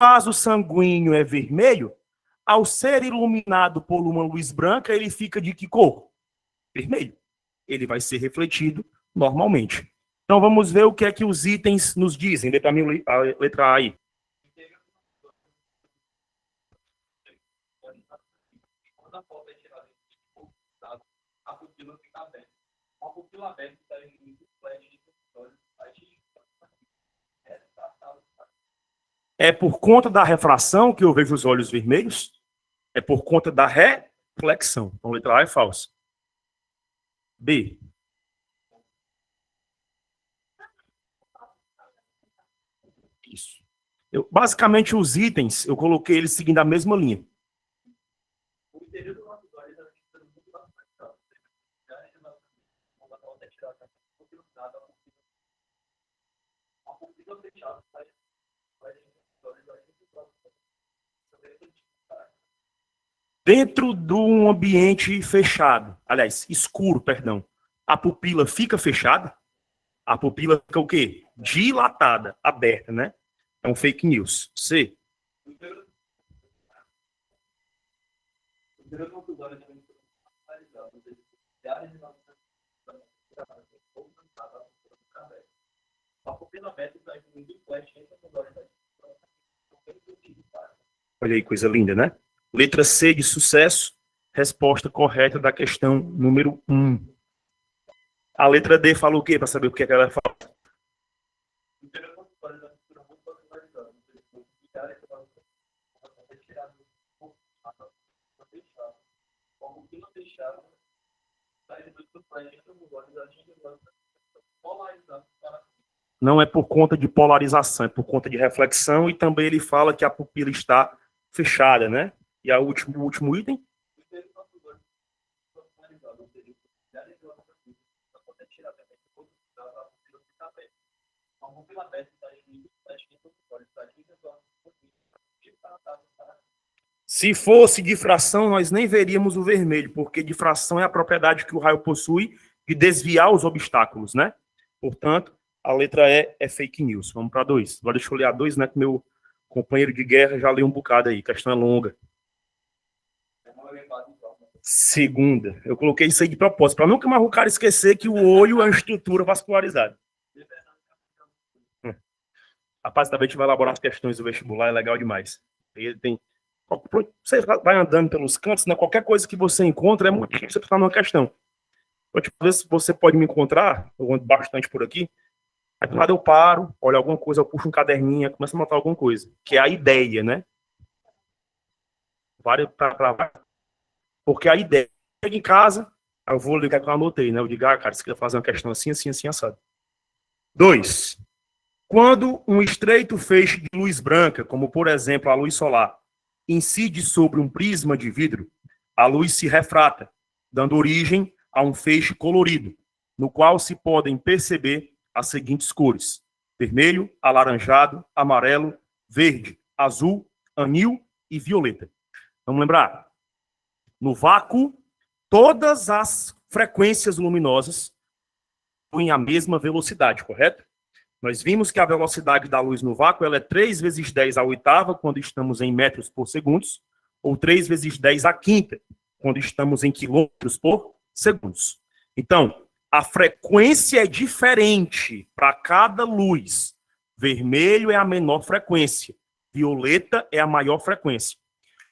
vaso sanguíneo é vermelho, ao ser iluminado por uma luz branca, ele fica de que cor? Vermelho. Ele vai ser refletido normalmente. Então, vamos ver o que é que os itens nos dizem. Letra A aí. É por conta da refração que eu vejo os olhos vermelhos? É por conta da reflexão. Então, letra A é falsa. B. Isso. Basicamente, os itens, eu coloquei eles seguindo a mesma linha. Dentro de um ambiente fechado, aliás, escuro, perdão, a pupila fica fechada? A pupila fica o quê? Dilatada, aberta, né? É um fake news. C. Olha aí, coisa linda, né? Letra C de sucesso, resposta correta da questão número 1. A letra D fala o quê? Para saber o que é que ela fala. Não é por conta de polarização, é por conta de reflexão, e também ele fala que a pupila está fechada, né? E o último item? Se fosse difração, nós nem veríamos o vermelho, porque difração é a propriedade que o raio possui de desviar os obstáculos, né? Portanto, a letra E é fake news. Vamos para 2. Agora deixa eu ler a 2, né? Que meu companheiro de guerra já leu um bocado aí. A questão é longa. Segunda. Eu coloquei isso aí de propósito, para nunca mais o cara esquecer que o olho é uma estrutura vascularizada. Rapaz, também a gente vai elaborar as questões do vestibular, é legal demais. Ele tem... Você vai andando pelos cantos, né? Qualquer coisa que você encontra é muito difícil você estar numa questão. Vou te ver se você pode me encontrar, eu ando bastante por aqui. Aí do lado eu paro, olho alguma coisa, eu puxo um caderninho, começo a anotar alguma coisa, que é a ideia, né? Porque a ideia, chega em casa, eu vou ligar que eu anotei, né? Eu digo, cara, você quer fazer uma questão assim, assim, assim, assado. 2. Quando um estreito feixe de luz branca, como por exemplo a luz solar, incide sobre um prisma de vidro, a luz se refrata, dando origem a um feixe colorido, no qual se podem perceber as seguintes cores: vermelho, alaranjado, amarelo, verde, azul, anil e violeta. Vamos lembrar? No vácuo, todas as frequências luminosas têm a mesma velocidade, correto? Nós vimos que a velocidade da luz no vácuo ela é 3 vezes 10 à oitava, quando estamos em metros por segundo, ou 3 vezes 10 à quinta, quando estamos em quilômetros por segundo. Então, a frequência é diferente para cada luz. Vermelho é a menor frequência, violeta é a maior frequência.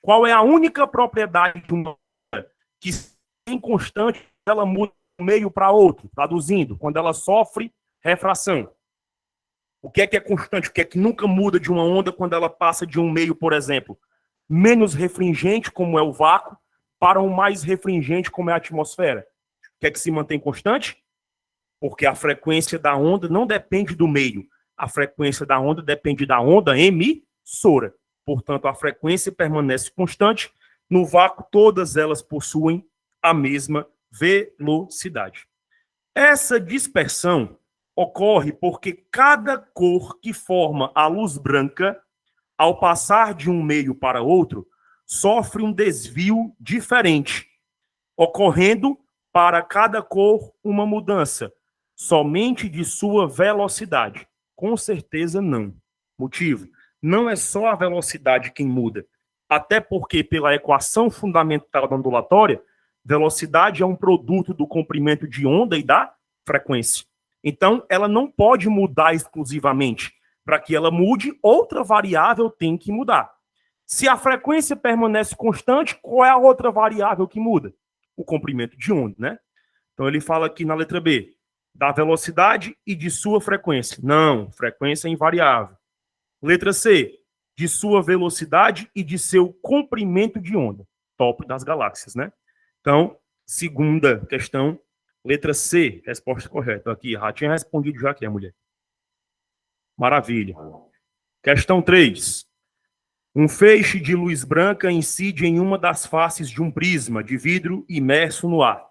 Qual é a única propriedade de uma onda que, sem constante, ela muda de um meio para outro? Traduzindo, quando ela sofre refração. O que é constante? O que é que nunca muda de uma onda quando ela passa de um meio, por exemplo, menos refringente, como é o vácuo, para um mais refringente, como é a atmosfera? O que é que se mantém constante? Porque a frequência da onda não depende do meio. A frequência da onda depende da onda emissora. Portanto, a frequência permanece constante. No vácuo, todas elas possuem a mesma velocidade. Essa dispersão ocorre porque cada cor que forma a luz branca, ao passar de um meio para outro, sofre um desvio diferente, ocorrendo para cada cor uma mudança, somente de sua velocidade. Com certeza não. Motivo: não é só a velocidade quem muda. Até porque, pela equação fundamental da ondulatória, velocidade é um produto do comprimento de onda e da frequência. Então, ela não pode mudar exclusivamente. Para que ela mude, outra variável tem que mudar. Se a frequência permanece constante, qual é a outra variável que muda? O comprimento de onda, né? Então, ele fala aqui na letra B, da velocidade e de sua frequência. Não, frequência é invariável. Letra C, de sua velocidade e de seu comprimento de onda. Top das galáxias, né? Então, segunda questão, letra C, resposta correta. Aqui, já tinha respondido já aqui a mulher. Maravilha. Questão 3. Um feixe de luz branca incide em uma das faces de um prisma de vidro imerso no ar.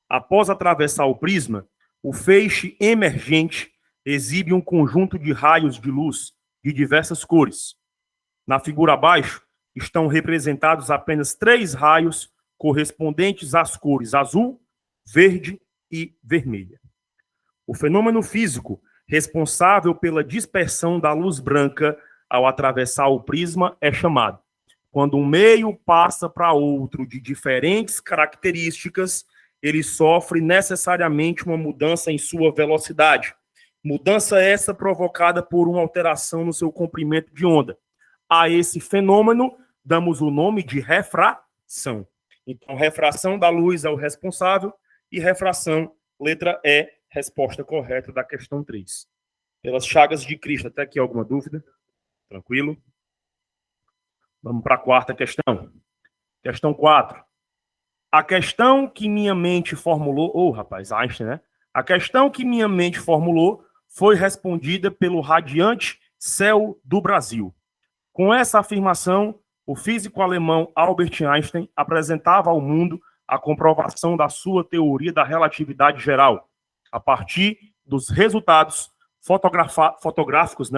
Após atravessar o prisma, o feixe emergente exibe um conjunto de raios de luz de diversas cores. Na figura abaixo, estão representados apenas 3 raios correspondentes às cores azul, verde e vermelha. O fenômeno físico responsável pela dispersão da luz branca ao atravessar o prisma é chamado, quando um meio passa para outro de diferentes características, ele sofre necessariamente uma mudança em sua velocidade. Mudança essa provocada por uma alteração no seu comprimento de onda. A esse fenômeno damos o nome de refração. Então, refração da luz é o responsável e refração, letra E, resposta correta da questão 3. Pelas chagas de Cristo. Até aqui alguma dúvida? Tranquilo? Vamos para a quarta questão. Questão 4. A questão que minha mente formulou... rapaz, Einstein, né? A questão que minha mente formulou foi respondida pelo radiante céu do Brasil. Com essa afirmação, o físico alemão Albert Einstein apresentava ao mundo a comprovação da sua teoria da relatividade geral, a partir dos resultados fotográficos,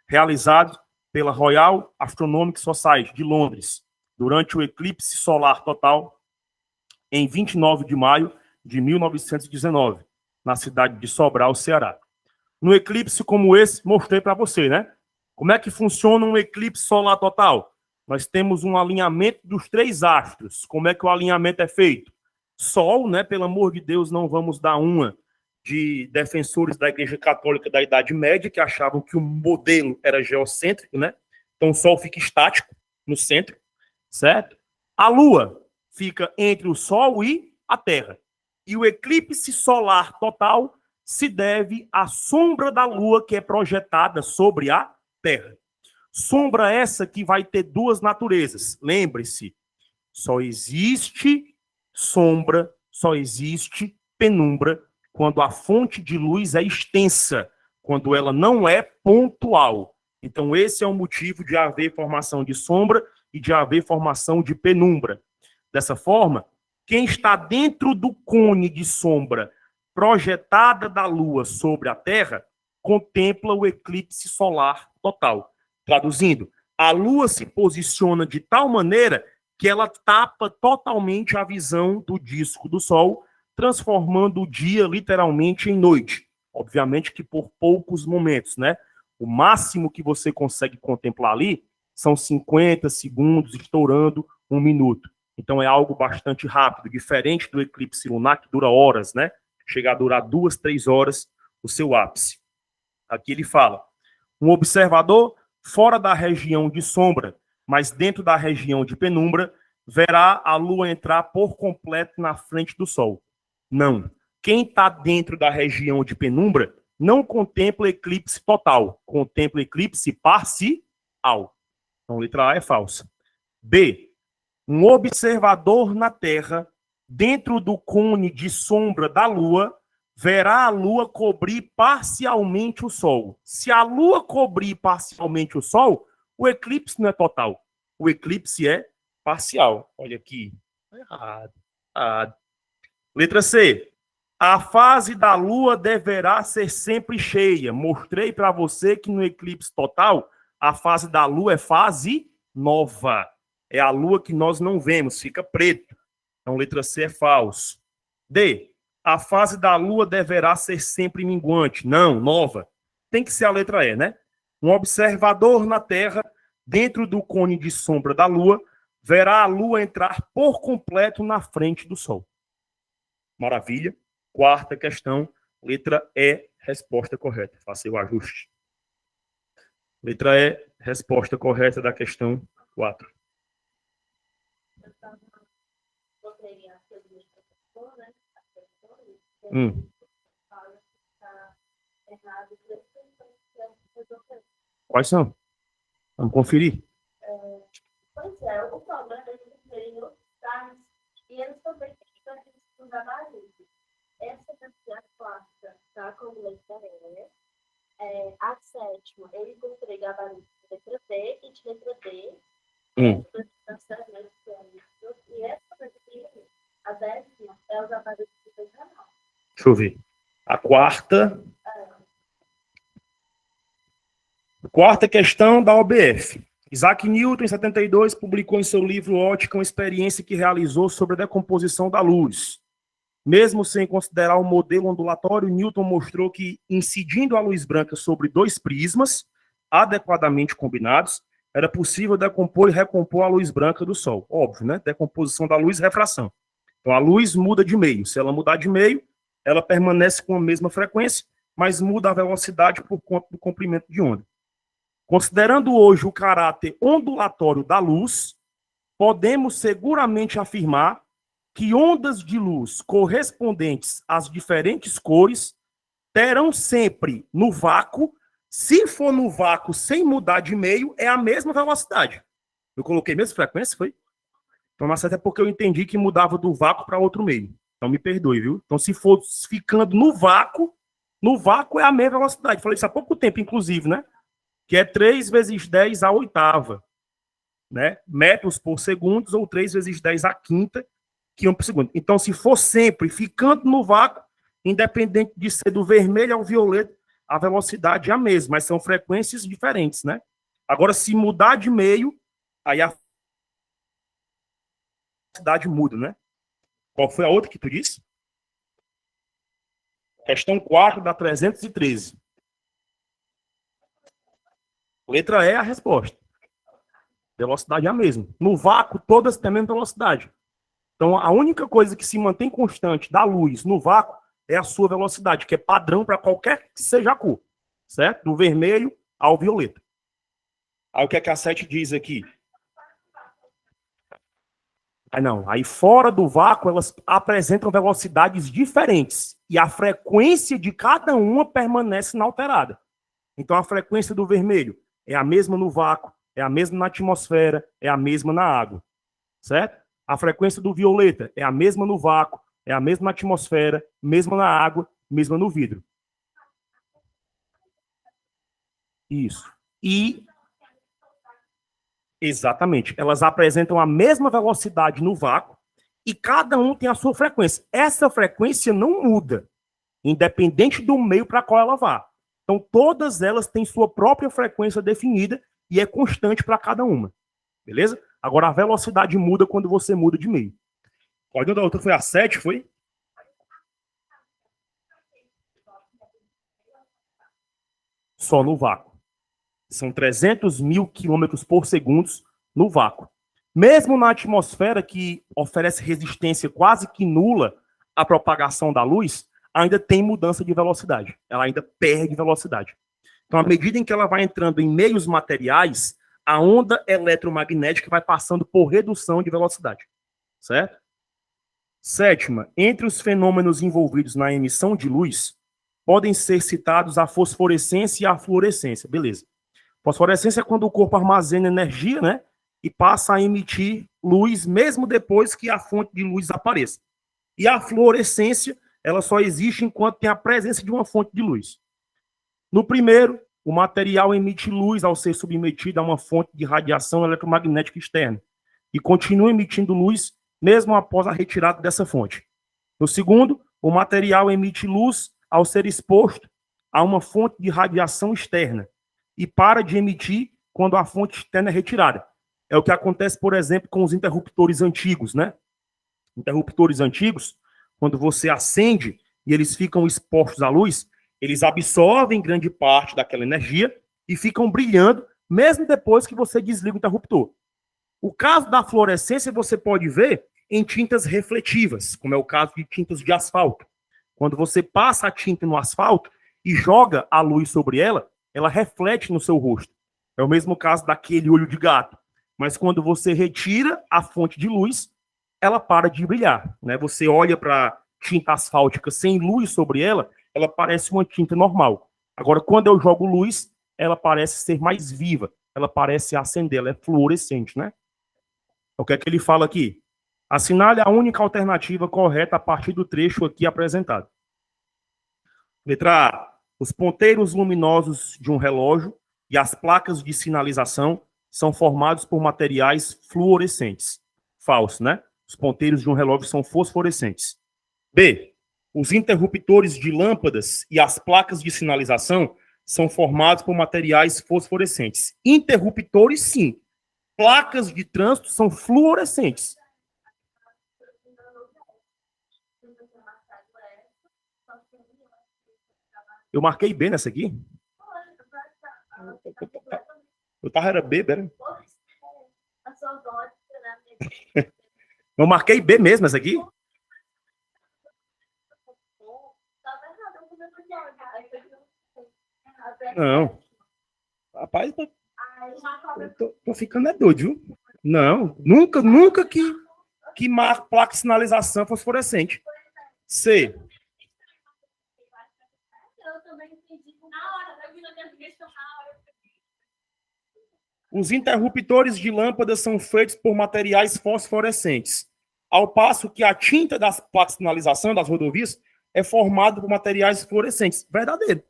realizados pela Royal Astronomical Society de Londres, durante o eclipse solar total, em 29 de maio de 1919, na cidade de Sobral, Ceará. No eclipse como esse, mostrei para você, né? Como é que funciona um eclipse solar total? Nós temos um alinhamento dos 3 astros. Como é que o alinhamento é feito? Sol, né? Pelo amor de Deus, não vamos dar uma de defensores da Igreja Católica da Idade Média, que achavam que o modelo era geocêntrico, né? Então o Sol fica estático no centro, certo? A Lua fica entre o Sol e a Terra. E o eclipse solar total se deve à sombra da Lua que é projetada sobre a Terra. Sombra essa que vai ter 2 naturezas. Lembre-se, só existe sombra, só existe penumbra quando a fonte de luz é extensa, quando ela não é pontual. Então, esse é o motivo de haver formação de sombra e de haver formação de penumbra. Dessa forma, quem está dentro do cone de sombra projetada da Lua sobre a Terra contempla o eclipse solar total. Traduzindo, a Lua se posiciona de tal maneira que ela tapa totalmente a visão do disco do Sol, transformando o dia literalmente em noite. Obviamente que por poucos momentos, né? O máximo que você consegue contemplar ali são 50 segundos, estourando 1 minuto. Então é algo bastante rápido, diferente do eclipse lunar, que dura horas, né? Chega a durar 2, 3 horas o seu ápice. Aqui ele fala, um observador fora da região de sombra, mas dentro da região de penumbra, verá a Lua entrar por completo na frente do Sol. Não. Quem está dentro da região de penumbra não contempla eclipse total, contempla eclipse parcial. Então, letra A é falsa. B. Um observador na Terra, dentro do cone de sombra da Lua, verá a Lua cobrir parcialmente o Sol. Se a Lua cobrir parcialmente o Sol, o eclipse não é total. O eclipse é parcial. Olha aqui. Errado. Letra C. A fase da Lua deverá ser sempre cheia. Mostrei para você que no eclipse total, a fase da Lua é fase nova. É a Lua que nós não vemos, fica preto. Então, letra C é falso. D. A fase da Lua deverá ser sempre minguante. Não, nova. Tem que ser a letra E, né? Um observador na Terra, dentro do cone de sombra da Lua, verá a Lua entrar por completo na frente do Sol. Maravilha. Quarta questão, letra E, resposta correta. Faça o ajuste. Letra E, resposta correta da questão 4. Quais são? Vamos conferir. Pois é, o problema é que eles verem outros sites e eles também têm que estudar mais isso. Essa é a quarta, tá? Como letra E. A sétima, eu encontrei gabarito de letra D e de letra D. E essa daqui, a décima, é o gabarito de letra A. Deixa eu ver. A quarta. Quarta questão da OBF. Isaac Newton, em 72, publicou em seu livro Ótica uma experiência que realizou sobre a decomposição da luz. Mesmo sem considerar o modelo ondulatório, Newton mostrou que, incidindo a luz branca sobre dois prismas, adequadamente combinados, era possível decompor e recompor a luz branca do Sol. Óbvio, né? Decomposição da luz e refração. Então, a luz muda de meio. Se ela mudar de meio, ela permanece com a mesma frequência, mas muda a velocidade por conta do comprimento de onda. Considerando hoje o caráter ondulatório da luz, podemos seguramente afirmar que ondas de luz correspondentes às diferentes cores terão sempre no vácuo, se for no vácuo sem mudar de meio, é a mesma velocidade. Eu coloquei a mesma frequência, foi? Então, mas até porque eu entendi que mudava do vácuo para outro meio. Então, me perdoe, viu? Então, se for ficando no vácuo é a mesma velocidade. Falei isso há pouco tempo, inclusive, né? Que é 3 vezes 10 à oitava, né? Metros por segundo, ou 3 vezes 10 à quinta, quilômetro por segundo. Então, se for sempre ficando no vácuo, independente de ser do vermelho ao violeta, a velocidade é a mesma, mas são frequências diferentes, né? Agora, se mudar de meio, aí a velocidade muda, né? Qual foi a outra que tu disse? Questão 4 da 313. Letra E é a resposta. Velocidade é a mesma. No vácuo, todas têm a mesma velocidade. Então, a única coisa que se mantém constante da luz no vácuo é a sua velocidade, que é padrão para qualquer que seja a cor, certo? Do vermelho ao violeta. Aí o que é que a 7 diz aqui? Aí fora do vácuo, elas apresentam velocidades diferentes. E a frequência de cada uma permanece inalterada. Então, a frequência do vermelho é a mesma no vácuo, é a mesma na atmosfera, é a mesma na água, certo? A frequência do violeta é a mesma no vácuo, é a mesma na atmosfera, mesma na água, mesma no vidro. Isso. E, exatamente, elas apresentam a mesma velocidade no vácuo e cada um tem a sua frequência. Essa frequência não muda, independente do meio para qual ela vá. Então, todas elas têm sua própria frequência definida e é constante para cada uma. Beleza? Agora, a velocidade muda quando você muda de meio. Qual da outra foi a 7, foi? Só no vácuo. São 300 mil quilômetros por segundo no vácuo. Mesmo na atmosfera, que oferece resistência quase que nula à propagação da luz, ainda tem mudança de velocidade. Ela ainda perde velocidade. Então, à medida em que ela vai entrando em meios materiais, a onda eletromagnética vai passando por redução de velocidade. Certo? Sétima, entre os fenômenos envolvidos na emissão de luz, podem ser citados a fosforescência e a fluorescência. Beleza. Fosforescência é quando o corpo armazena energia, né? E passa a emitir luz mesmo depois que a fonte de luz apareça. E a fluorescência, ela só existe enquanto tem a presença de uma fonte de luz. No primeiro, o material emite luz ao ser submetido a uma fonte de radiação eletromagnética externa e continua emitindo luz mesmo após a retirada dessa fonte. No segundo, o material emite luz ao ser exposto a uma fonte de radiação externa e para de emitir quando a fonte externa é retirada. É o que acontece, por exemplo, com os interruptores antigos, né? Interruptores antigos, quando você acende e eles ficam expostos à luz, eles absorvem grande parte daquela energia e ficam brilhando, mesmo depois que você desliga o interruptor. O caso da fluorescência você pode ver em tintas refletivas, como é o caso de tintas de asfalto. Quando você passa a tinta no asfalto e joga a luz sobre ela, ela reflete no seu rosto. É o mesmo caso daquele olho de gato. Mas quando você retira a fonte de luz, ela para de brilhar, né? Você olha para tinta asfáltica sem luz sobre ela, ela parece uma tinta normal. Agora, quando eu jogo luz, ela parece ser mais viva, ela parece acender, ela é fluorescente, né? O que é que ele fala aqui? Assinale a única alternativa correta a partir do trecho aqui apresentado. Letra A. Os ponteiros luminosos de um relógio e as placas de sinalização são formados por materiais fluorescentes. Falso, né? Os ponteiros de um relógio são fosforescentes. B. Os interruptores de lâmpadas e as placas de sinalização são formados por materiais fosforescentes. Interruptores, sim. Placas de trânsito são fluorescentes. Eu marquei B nessa aqui? Eu tava era B, era? Eu marquei B mesmo essa aqui? Não. Rapaz, tô ficando é doido, viu? Não, nunca que placa de sinalização fosforescente. C. Os interruptores de lâmpadas são feitos por materiais fosforescentes, ao passo que a tinta das placas de sinalização das rodovias é formada por materiais fluorescentes. Verdadeiro.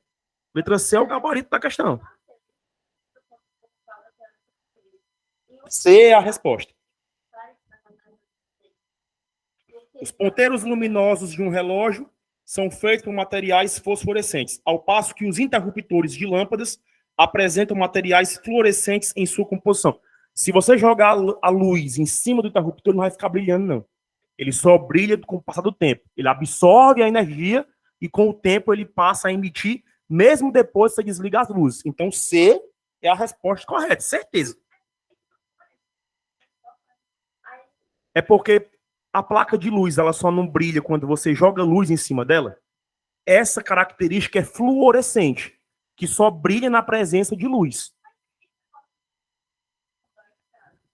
Letra C é o gabarito da questão. C é a resposta. Os ponteiros luminosos de um relógio são feitos por materiais fosforescentes, ao passo que os interruptores de lâmpadas apresentam materiais fluorescentes em sua composição. Se você jogar a luz em cima do interruptor, ele não vai ficar brilhando, não. Ele só brilha com o passar do tempo. Ele absorve a energia e, com o tempo, ele passa a emitir, mesmo depois que você desliga as luzes. Então, C é a resposta correta, certeza. É porque a placa de luz ela só não brilha quando você joga luz em cima dela. Essa característica é fluorescente, que só brilha na presença de luz.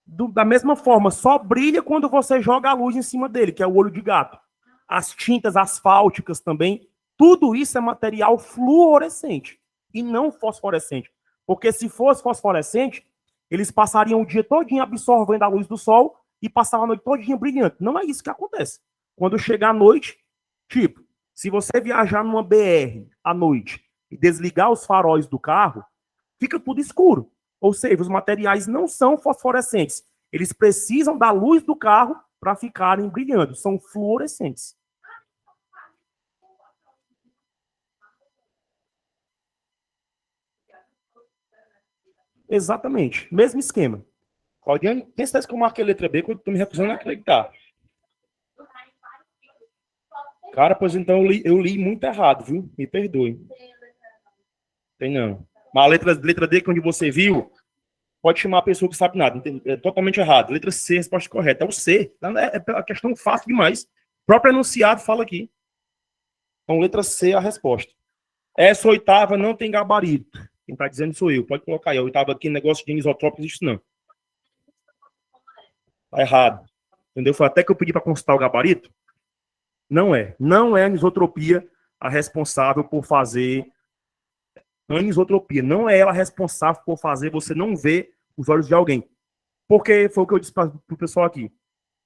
Da mesma forma, só brilha quando você joga a luz em cima dele, que é o olho de gato. As tintas asfálticas também, tudo isso é material fluorescente e não fosforescente. Porque se fosse fosforescente, eles passariam o dia todinho absorvendo a luz do sol e passavam a noite todinha brilhante. Não é isso que acontece. Quando chegar a noite, tipo, se você viajar numa BR à noite e desligar os faróis do carro, fica tudo escuro. Ou seja, os materiais não são fosforescentes. Eles precisam da luz do carro para ficarem brilhando. São fluorescentes. Exatamente. Mesmo esquema. Claudiane, tem certeza que eu marquei a letra B quando estou me recusando a acreditar. Cara, pois então eu li muito errado, viu? Me perdoe. Tem não. Mas a letra D, que onde você viu, pode chamar a pessoa que sabe nada. É totalmente errado. Letra C, resposta correta. É o C. É a questão fácil demais. O próprio enunciado fala aqui. Então, letra C é a resposta. Essa oitava não tem gabarito. Quem está dizendo sou eu. Pode colocar aí. A oitava aqui, negócio de anisotrópico, não existe não. Tá errado. Entendeu? Foi até que eu pedi para consultar o gabarito. Não é. Não é a anisotropia a responsável por fazer anisotropia. Não é ela responsável por fazer você não ver os olhos de alguém. Porque foi o que eu disse para o pessoal aqui.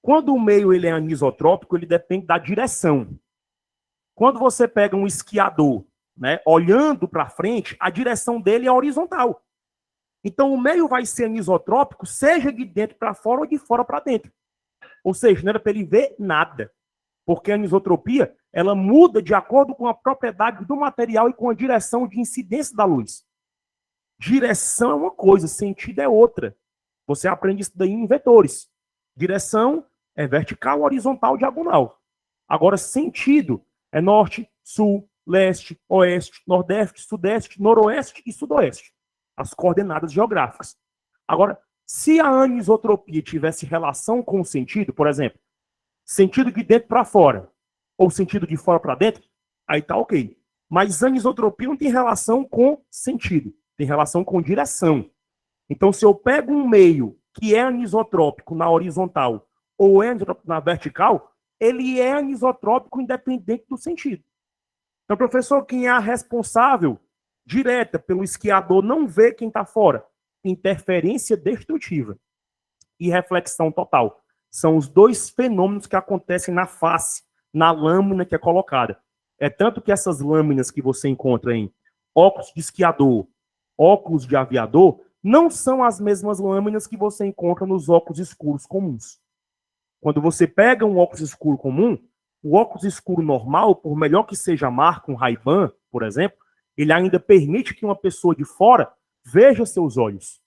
Quando o meio ele é anisotrópico, ele depende da direção. Quando você pega um esquiador, né, olhando para frente, a direção dele é horizontal. Então o meio vai ser anisotrópico, seja de dentro para fora ou de fora para dentro. Ou seja, não era para ele ver nada. Porque a anisotropia, ela muda de acordo com a propriedade do material e com a direção de incidência da luz. Direção é uma coisa, sentido é outra. Você aprende isso daí em vetores. Direção é vertical, horizontal, diagonal. Agora, sentido é norte, sul, leste, oeste, nordeste, sudeste, noroeste e sudoeste. as coordenadas geográficas. Agora, se a anisotropia tivesse relação com o sentido, por exemplo, sentido de dentro para fora, ou sentido de fora para dentro, aí tá ok. Mas anisotropia não tem relação com sentido, tem relação com direção. Então, se eu pego um meio que é anisotrópico na horizontal ou é anisotrópico na vertical, ele é anisotrópico independente do sentido. Então, professor, quem é a responsável direta pelo esquiador não ver quem está fora? Interferência destrutiva e reflexão total. São os dois fenômenos que acontecem na face, na lâmina que é colocada. É tanto que essas lâminas que você encontra em óculos de esquiador, óculos de aviador, não são as mesmas lâminas que você encontra nos óculos escuros comuns. Quando você pega um óculos escuro comum, o óculos escuro normal, por melhor que seja a marca, um Ray-Ban, por exemplo, ele ainda permite que uma pessoa de fora veja seus olhos.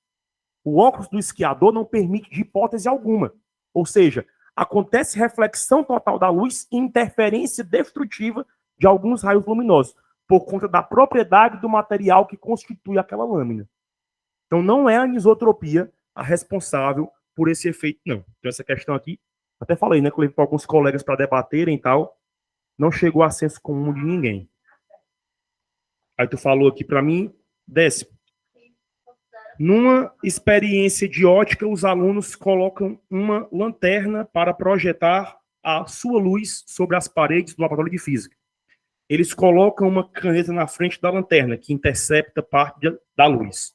O óculos do esquiador não permite de hipótese alguma. Ou seja, acontece reflexão total da luz e interferência destrutiva de alguns raios luminosos, por conta da propriedade do material que constitui aquela lâmina. Então, não é a anisotropia a responsável por esse efeito, não. Então, essa questão aqui, até falei, né, que eu levei para alguns colegas para debaterem e tal, não chegou a senso comum de ninguém. Aí tu falou aqui para mim, 10º. Numa experiência de ótica, os alunos colocam uma lanterna para projetar a sua luz sobre as paredes do laboratório de física. Eles colocam uma caneta na frente da lanterna, que intercepta parte da luz.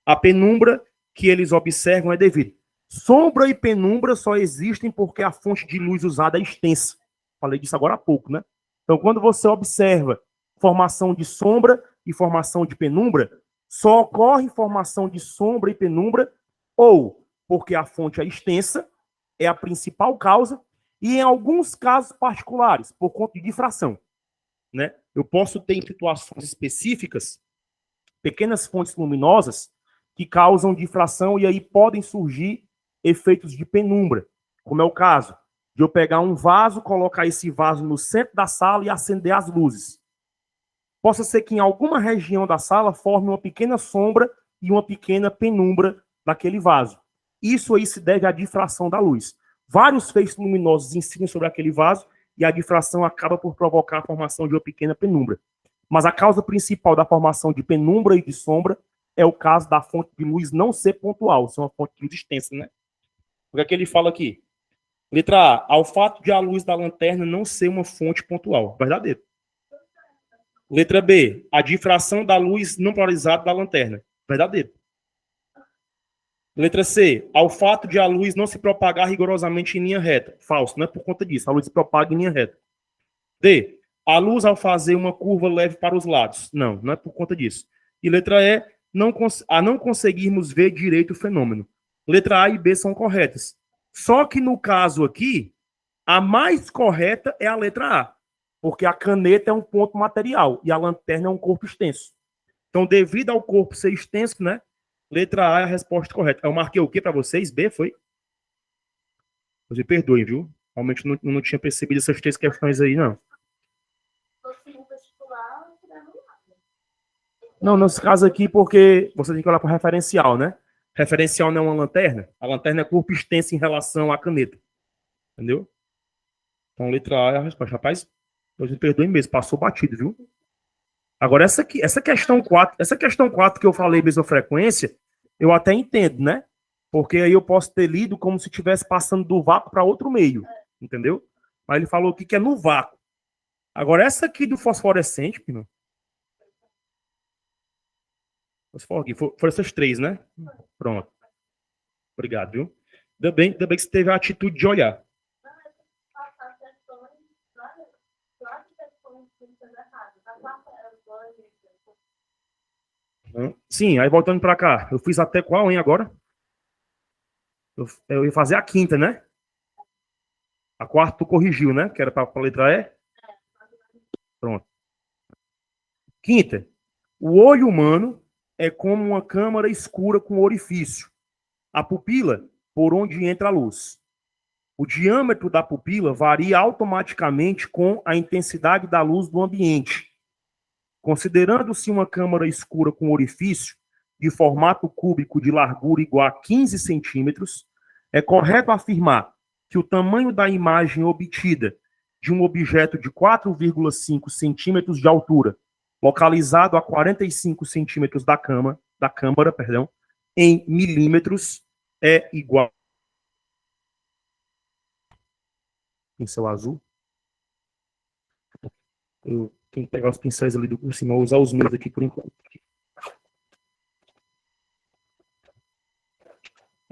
A penumbra que eles observam é devida. Sombra e penumbra só existem porque a fonte de luz usada é extensa. Falei disso agora há pouco, né? Então, quando você observa formação de sombra e formação de penumbra, só ocorre formação de sombra e penumbra ou porque a fonte é extensa, é a principal causa, e em alguns casos particulares, por conta de difração. Né? Eu posso ter em situações específicas pequenas fontes luminosas que causam difração e aí podem surgir efeitos de penumbra, como é o caso de eu pegar um vaso, colocar esse vaso no centro da sala e acender as luzes. Possa ser que em alguma região da sala forme uma pequena sombra e uma pequena penumbra daquele vaso. Isso aí se deve à difração da luz. Vários feixes luminosos incidem sobre aquele vaso e a difração acaba por provocar a formação de uma pequena penumbra. Mas a causa principal da formação de penumbra e de sombra é o caso da fonte de luz não ser pontual, ser uma fonte de luz extensa, né? O que é que ele fala aqui? Letra A, ao fato de a luz da lanterna não ser uma fonte pontual. Verdadeiro. Letra B, a difração da luz não polarizada da lanterna. Verdadeiro. Letra C, ao fato de a luz não se propagar rigorosamente em linha reta. Falso, não é por conta disso. A luz se propaga em linha reta. D, a luz ao fazer uma curva leve para os lados. Não, não é por conta disso. E letra E, não conseguirmos ver direito o fenômeno. Letra A e B são corretas. Só que no caso aqui, a mais correta é a letra A, porque a caneta é um ponto material e a lanterna é um corpo extenso. Então, devido ao corpo ser extenso, né? Letra A é a resposta correta. Eu marquei o que para vocês? B, foi? Me perdoem, viu? Realmente não tinha percebido essas 3 questões aí, não. Não, nesse caso aqui, porque você tem que olhar para o referencial, né? Referencial não é uma lanterna. A lanterna é corpo extenso em relação à caneta. Entendeu? Então, letra A é a resposta. Rapaz, me perdoem mesmo, passou batido, viu? Agora, essa questão 4 que eu falei, mesofrequência, eu até entendo, né? Porque aí eu posso ter lido como se estivesse passando do vácuo para outro meio, entendeu? Mas ele falou aqui que é no vácuo. Agora, essa aqui do fosforescente, Pino. Foram essas 3, né? Pronto. Obrigado, viu? Ainda bem que você teve a atitude de olhar. Sim, aí voltando para cá. Eu fiz até qual, hein, agora? Eu ia fazer a 5ª, né? A 4ª tu corrigiu, né? Que era para a letra E. Pronto. 5ª. O olho humano é como uma câmara escura com orifício. A pupila, por onde entra a luz. O diâmetro da pupila varia automaticamente com a intensidade da luz do ambiente. Considerando-se uma câmara escura com orifício, de formato cúbico de largura igual a 15 centímetros, é correto afirmar que o tamanho da imagem obtida de um objeto de 4,5 centímetros de altura, localizado a 45 centímetros da câmara, em milímetros, é igual. Pincel azul. Eu tenho que pegar os pincéis ali do curso, vou usar os meus aqui por enquanto.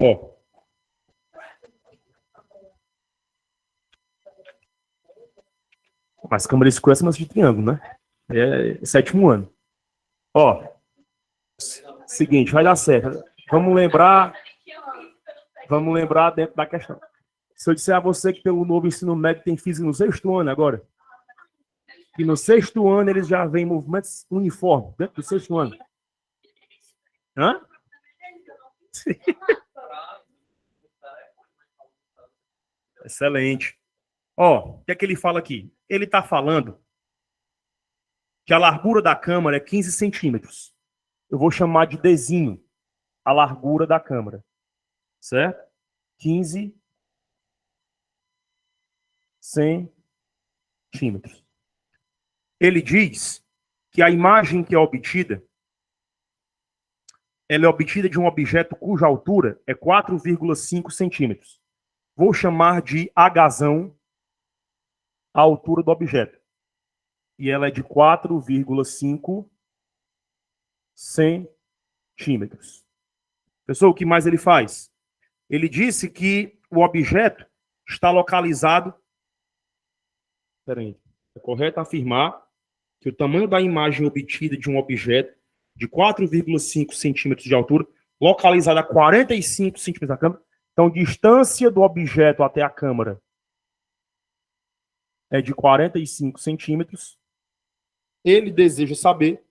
Ó. Mas câmera escura é de triângulo, né? É sétimo ano. Ó. Seguinte, vai dar certo. Vamos lembrar dentro da questão. Se eu disser a você que pelo novo ensino médio tem física no sexto ano agora, que no sexto ano eles já veem movimentos uniformes, dentro do sexto ano. Hã? Excelente. Ó, o que é que ele fala aqui? Ele está falando que a largura da câmara é 15 centímetros. Eu vou chamar de Dzinho a largura da câmara. Certo? 15 centímetros. Ele diz que a imagem que é obtida, ela é obtida de um objeto cuja altura é 4,5 centímetros. Vou chamar de Hzão a altura do objeto. E ela é de 4,5 centímetros. Pessoal, o que mais ele faz? Ele disse que o objeto está localizado... Peraí. É correto afirmar que o tamanho da imagem obtida de um objeto de 4,5 centímetros de altura, localizado a 45 centímetros da câmera, então distância do objeto até a câmera é de 45 centímetros. Ele deseja saber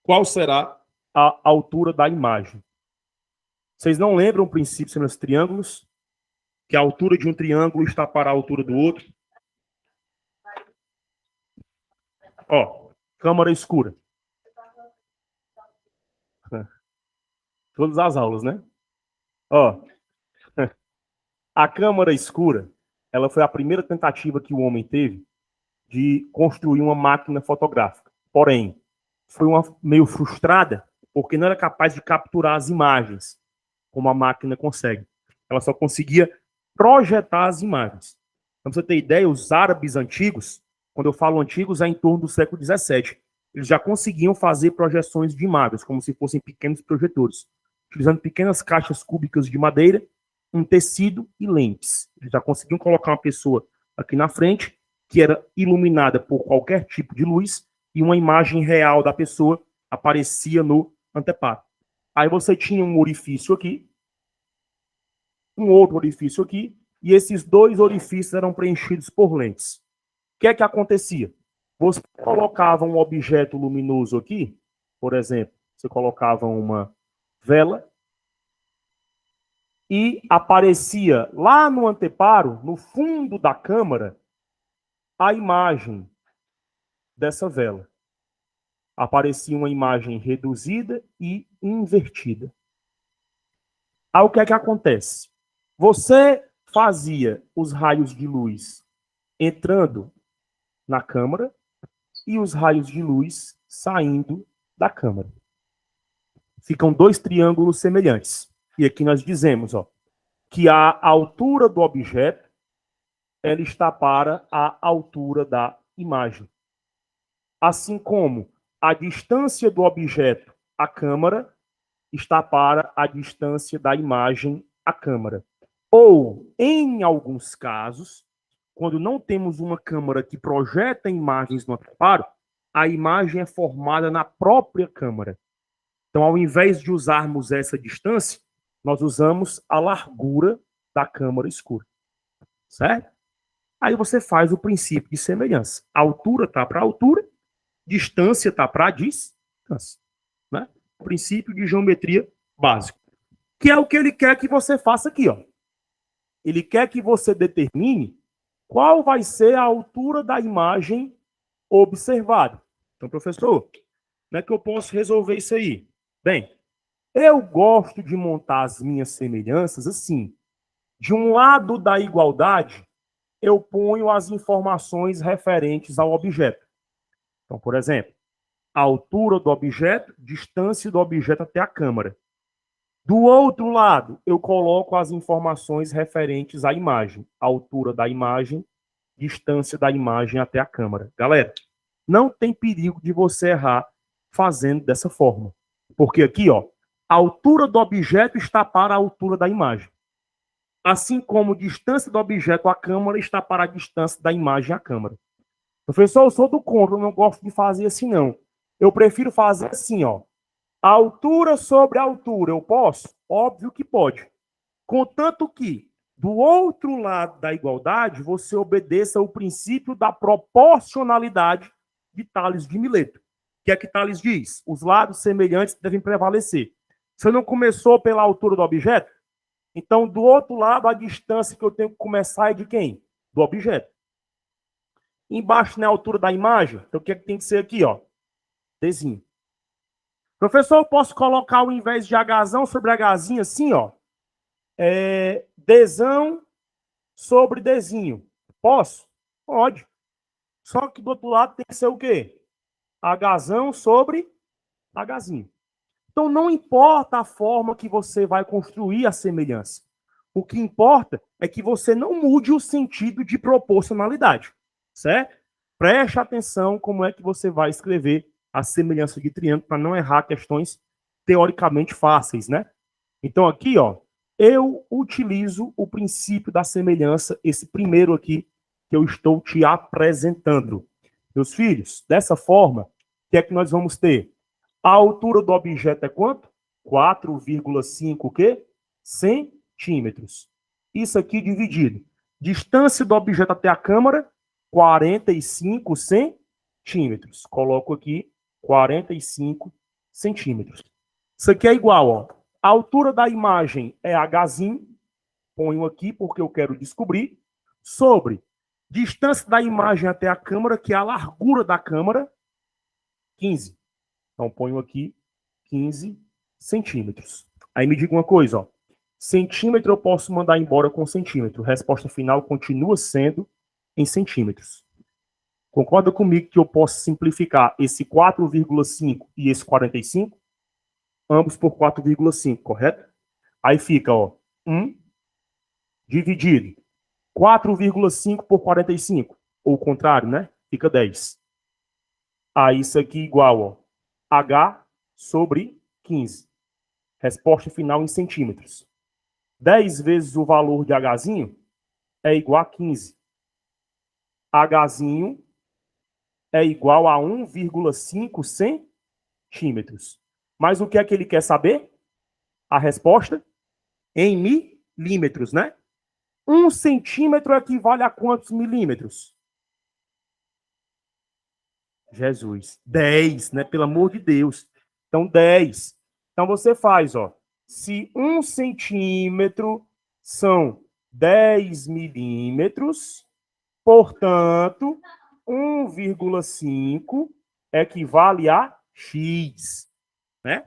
qual será a altura da imagem. Vocês não lembram o princípio dos triângulos? Que a altura de um triângulo está para a altura do outro? Ó, câmara escura. Todas as aulas, né? Ó, a câmara escura, ela foi a primeira tentativa que o homem teve de construir uma máquina fotográfica. Porém, foi uma meio frustrada, porque não era capaz de capturar as imagens, como a máquina consegue. Ela só conseguia projetar as imagens. Para você ter ideia, os árabes antigos, quando eu falo antigos, é em torno do século XVII, eles já conseguiam fazer projeções de imagens, como se fossem pequenos projetores, utilizando pequenas caixas cúbicas de madeira, um tecido e lentes. Eles já conseguiam colocar uma pessoa aqui na frente, que era iluminada por qualquer tipo de luz, e uma imagem real da pessoa aparecia no anteparo. Aí você tinha um orifício aqui, um outro orifício aqui, e esses dois orifícios eram preenchidos por lentes. O que é que acontecia? Você colocava um objeto luminoso aqui, por exemplo, você colocava uma vela, e aparecia lá no anteparo, no fundo da câmara, a imagem dessa vela. Aparecia uma imagem reduzida e invertida. Aí o que é que acontece? Você fazia os raios de luz entrando na câmara e os raios de luz saindo da câmara. Ficam dois triângulos semelhantes. E aqui nós dizemos, ó, que a altura do objeto ela está para a altura da imagem. Assim como a distância do objeto à câmara está para a distância da imagem à câmara. Ou, em alguns casos, quando não temos uma câmara que projeta imagens no anteparo, a imagem é formada na própria câmara. Então, ao invés de usarmos essa distância, nós usamos a largura da câmara escura. Certo? Aí você faz o princípio de semelhança. A altura está para a altura, distância está para a distância. Né? O princípio de geometria básico. Que é o que ele quer que você faça aqui. Ó. Ele quer que você determine qual vai ser a altura da imagem observada. Então, professor, como é que eu posso resolver isso aí? Bem, eu gosto de montar as minhas semelhanças assim. De um lado da igualdade, eu ponho as informações referentes ao objeto. Então, por exemplo, a altura do objeto, distância do objeto até a câmera. Do outro lado, eu coloco as informações referentes à imagem, a altura da imagem, distância da imagem até a câmera. Galera, não tem perigo de você errar fazendo dessa forma. Porque aqui, ó, a altura do objeto está para a altura da imagem. Assim como a distância do objeto à câmera está para a distância da imagem à câmera. Professor, eu sou do contra, eu não gosto de fazer assim, não. Eu prefiro fazer assim, ó. A altura sobre a altura, eu posso? Óbvio que pode. Contanto que, do outro lado da igualdade, você obedeça o princípio da proporcionalidade de Tales de Mileto. O que é que Tales diz? Os lados semelhantes devem prevalecer. Você não começou pela altura do objeto? Então, do outro lado, a distância que eu tenho que começar é de quem? Do objeto. Embaixo, na altura da imagem, então o que é que tem que ser aqui, ó? Dzinho. Professor, eu posso colocar ao invés de Hzão sobre Hzinho assim, ó? Dzão sobre Dzinho. Posso? Pode. Só que do outro lado tem que ser o quê? Hzão sobre Hzinho. Então, não importa a forma que você vai construir a semelhança. O que importa é que você não mude o sentido de proporcionalidade, certo? Preste atenção como é que você vai escrever a semelhança de triângulo para não errar questões teoricamente fáceis, né? Então, aqui, ó, eu utilizo o princípio da semelhança, esse primeiro aqui que eu estou te apresentando. Meus filhos, dessa forma, o que é que nós vamos ter? A altura do objeto é quanto? 4,5 o quê? Centímetros. Isso aqui dividido. Distância do objeto até a câmera, 45 centímetros. Coloco aqui 45 centímetros. Isso aqui é igual, ó. A altura da imagem é Hzinho. Ponho aqui porque eu quero descobrir. Sobre distância da imagem até a câmera, que é a largura da câmera, 15. Então, ponho aqui 15 centímetros. Aí me diga uma coisa, ó. Centímetro eu posso mandar embora com centímetro. Resposta final continua sendo em centímetros. Concorda comigo que eu posso simplificar esse 4,5 e esse 45? Ambos por 4,5, correto? Aí fica, ó, 1 dividido 4,5 por 45. Ou o contrário, né? Fica 10. Aí isso aqui igual, ó, H sobre 15. Resposta final em centímetros. 10 vezes o valor de Hzinho é igual a 15. Hzinho é igual a 1,5 centímetros. Mas o que é que ele quer saber? A resposta? Em milímetros, né? 1 centímetro equivale a quantos milímetros? Jesus. 10, né? Pelo amor de Deus. Então, 10. Então, você faz, ó. Se 1 centímetro são 10 milímetros, portanto, 1,5 equivale a X, né?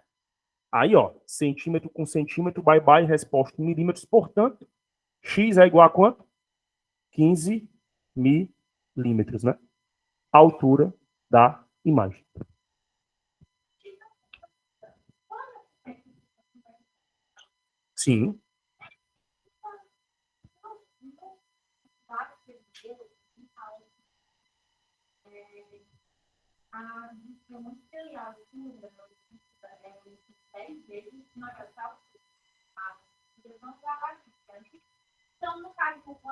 Aí, ó, centímetro com centímetro, bye bye, resposta em milímetros, portanto, X é igual a quanto? 15 milímetros, né? Altura da imagem. Sim. Então, no caso, com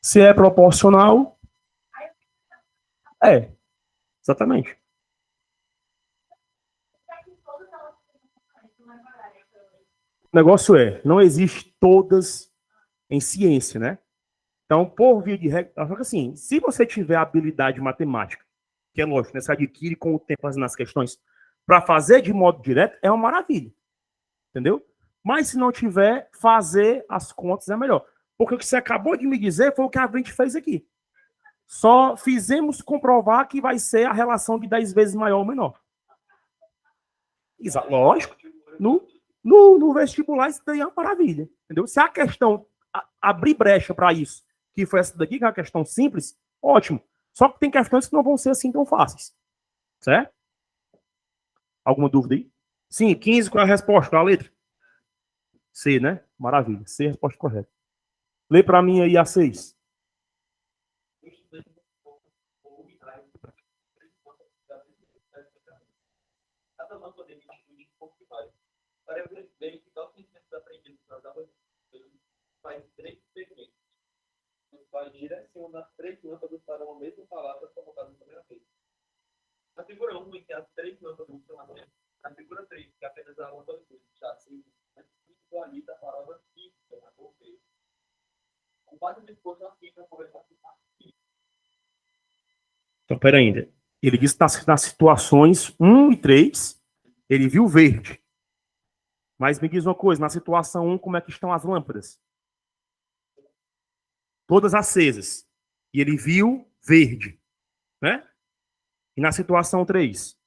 Se é proporcional, é. Exatamente. O negócio é, não existe todas em ciência, né? Então, por via de regra, só que assim, se você tiver habilidade matemática, que é lógico, né, você adquire com o tempo fazendo as questões, para fazer de modo direto, é uma maravilha. Entendeu? Mas se não tiver, fazer as contas é melhor. Porque o que você acabou de me dizer foi o que a gente fez aqui. Só fizemos comprovar que vai ser a relação de 10 vezes maior ou menor. Lógico. No vestibular isso daí é uma maravilha. Entendeu? Se a questão abrir brecha para isso, que foi essa daqui, que é uma questão simples, ótimo. Só que tem questões que não vão ser assim tão fáceis. Certo? Alguma dúvida aí? Sim, 15, qual é a resposta? Qual é a letra? C, né? Maravilha. C é a resposta correta. Lê para mim aí a 6. Cada lâmpada emite luz de pouco que vale. Para verificar o conhecimento aprendido nas aulas, faz 3 experimentos. Os quais direciona as 3 lâmpadas para uma mesma palavra colocada na primeira vez. Na figura 1, em que as 3 lâmpadas estão na frente. Na figura 3, que apenas a lâmpada está assim, visualiza a palavra física na cor verde. Com base no esforço assim, para conversar com o Então, pera ainda. Ele disse que nas situações 1 e 3, ele viu verde. Mas me diz uma coisa, na situação 1, como é que estão as lâmpadas? Todas acesas. E ele viu verde. Né? E na situação 3?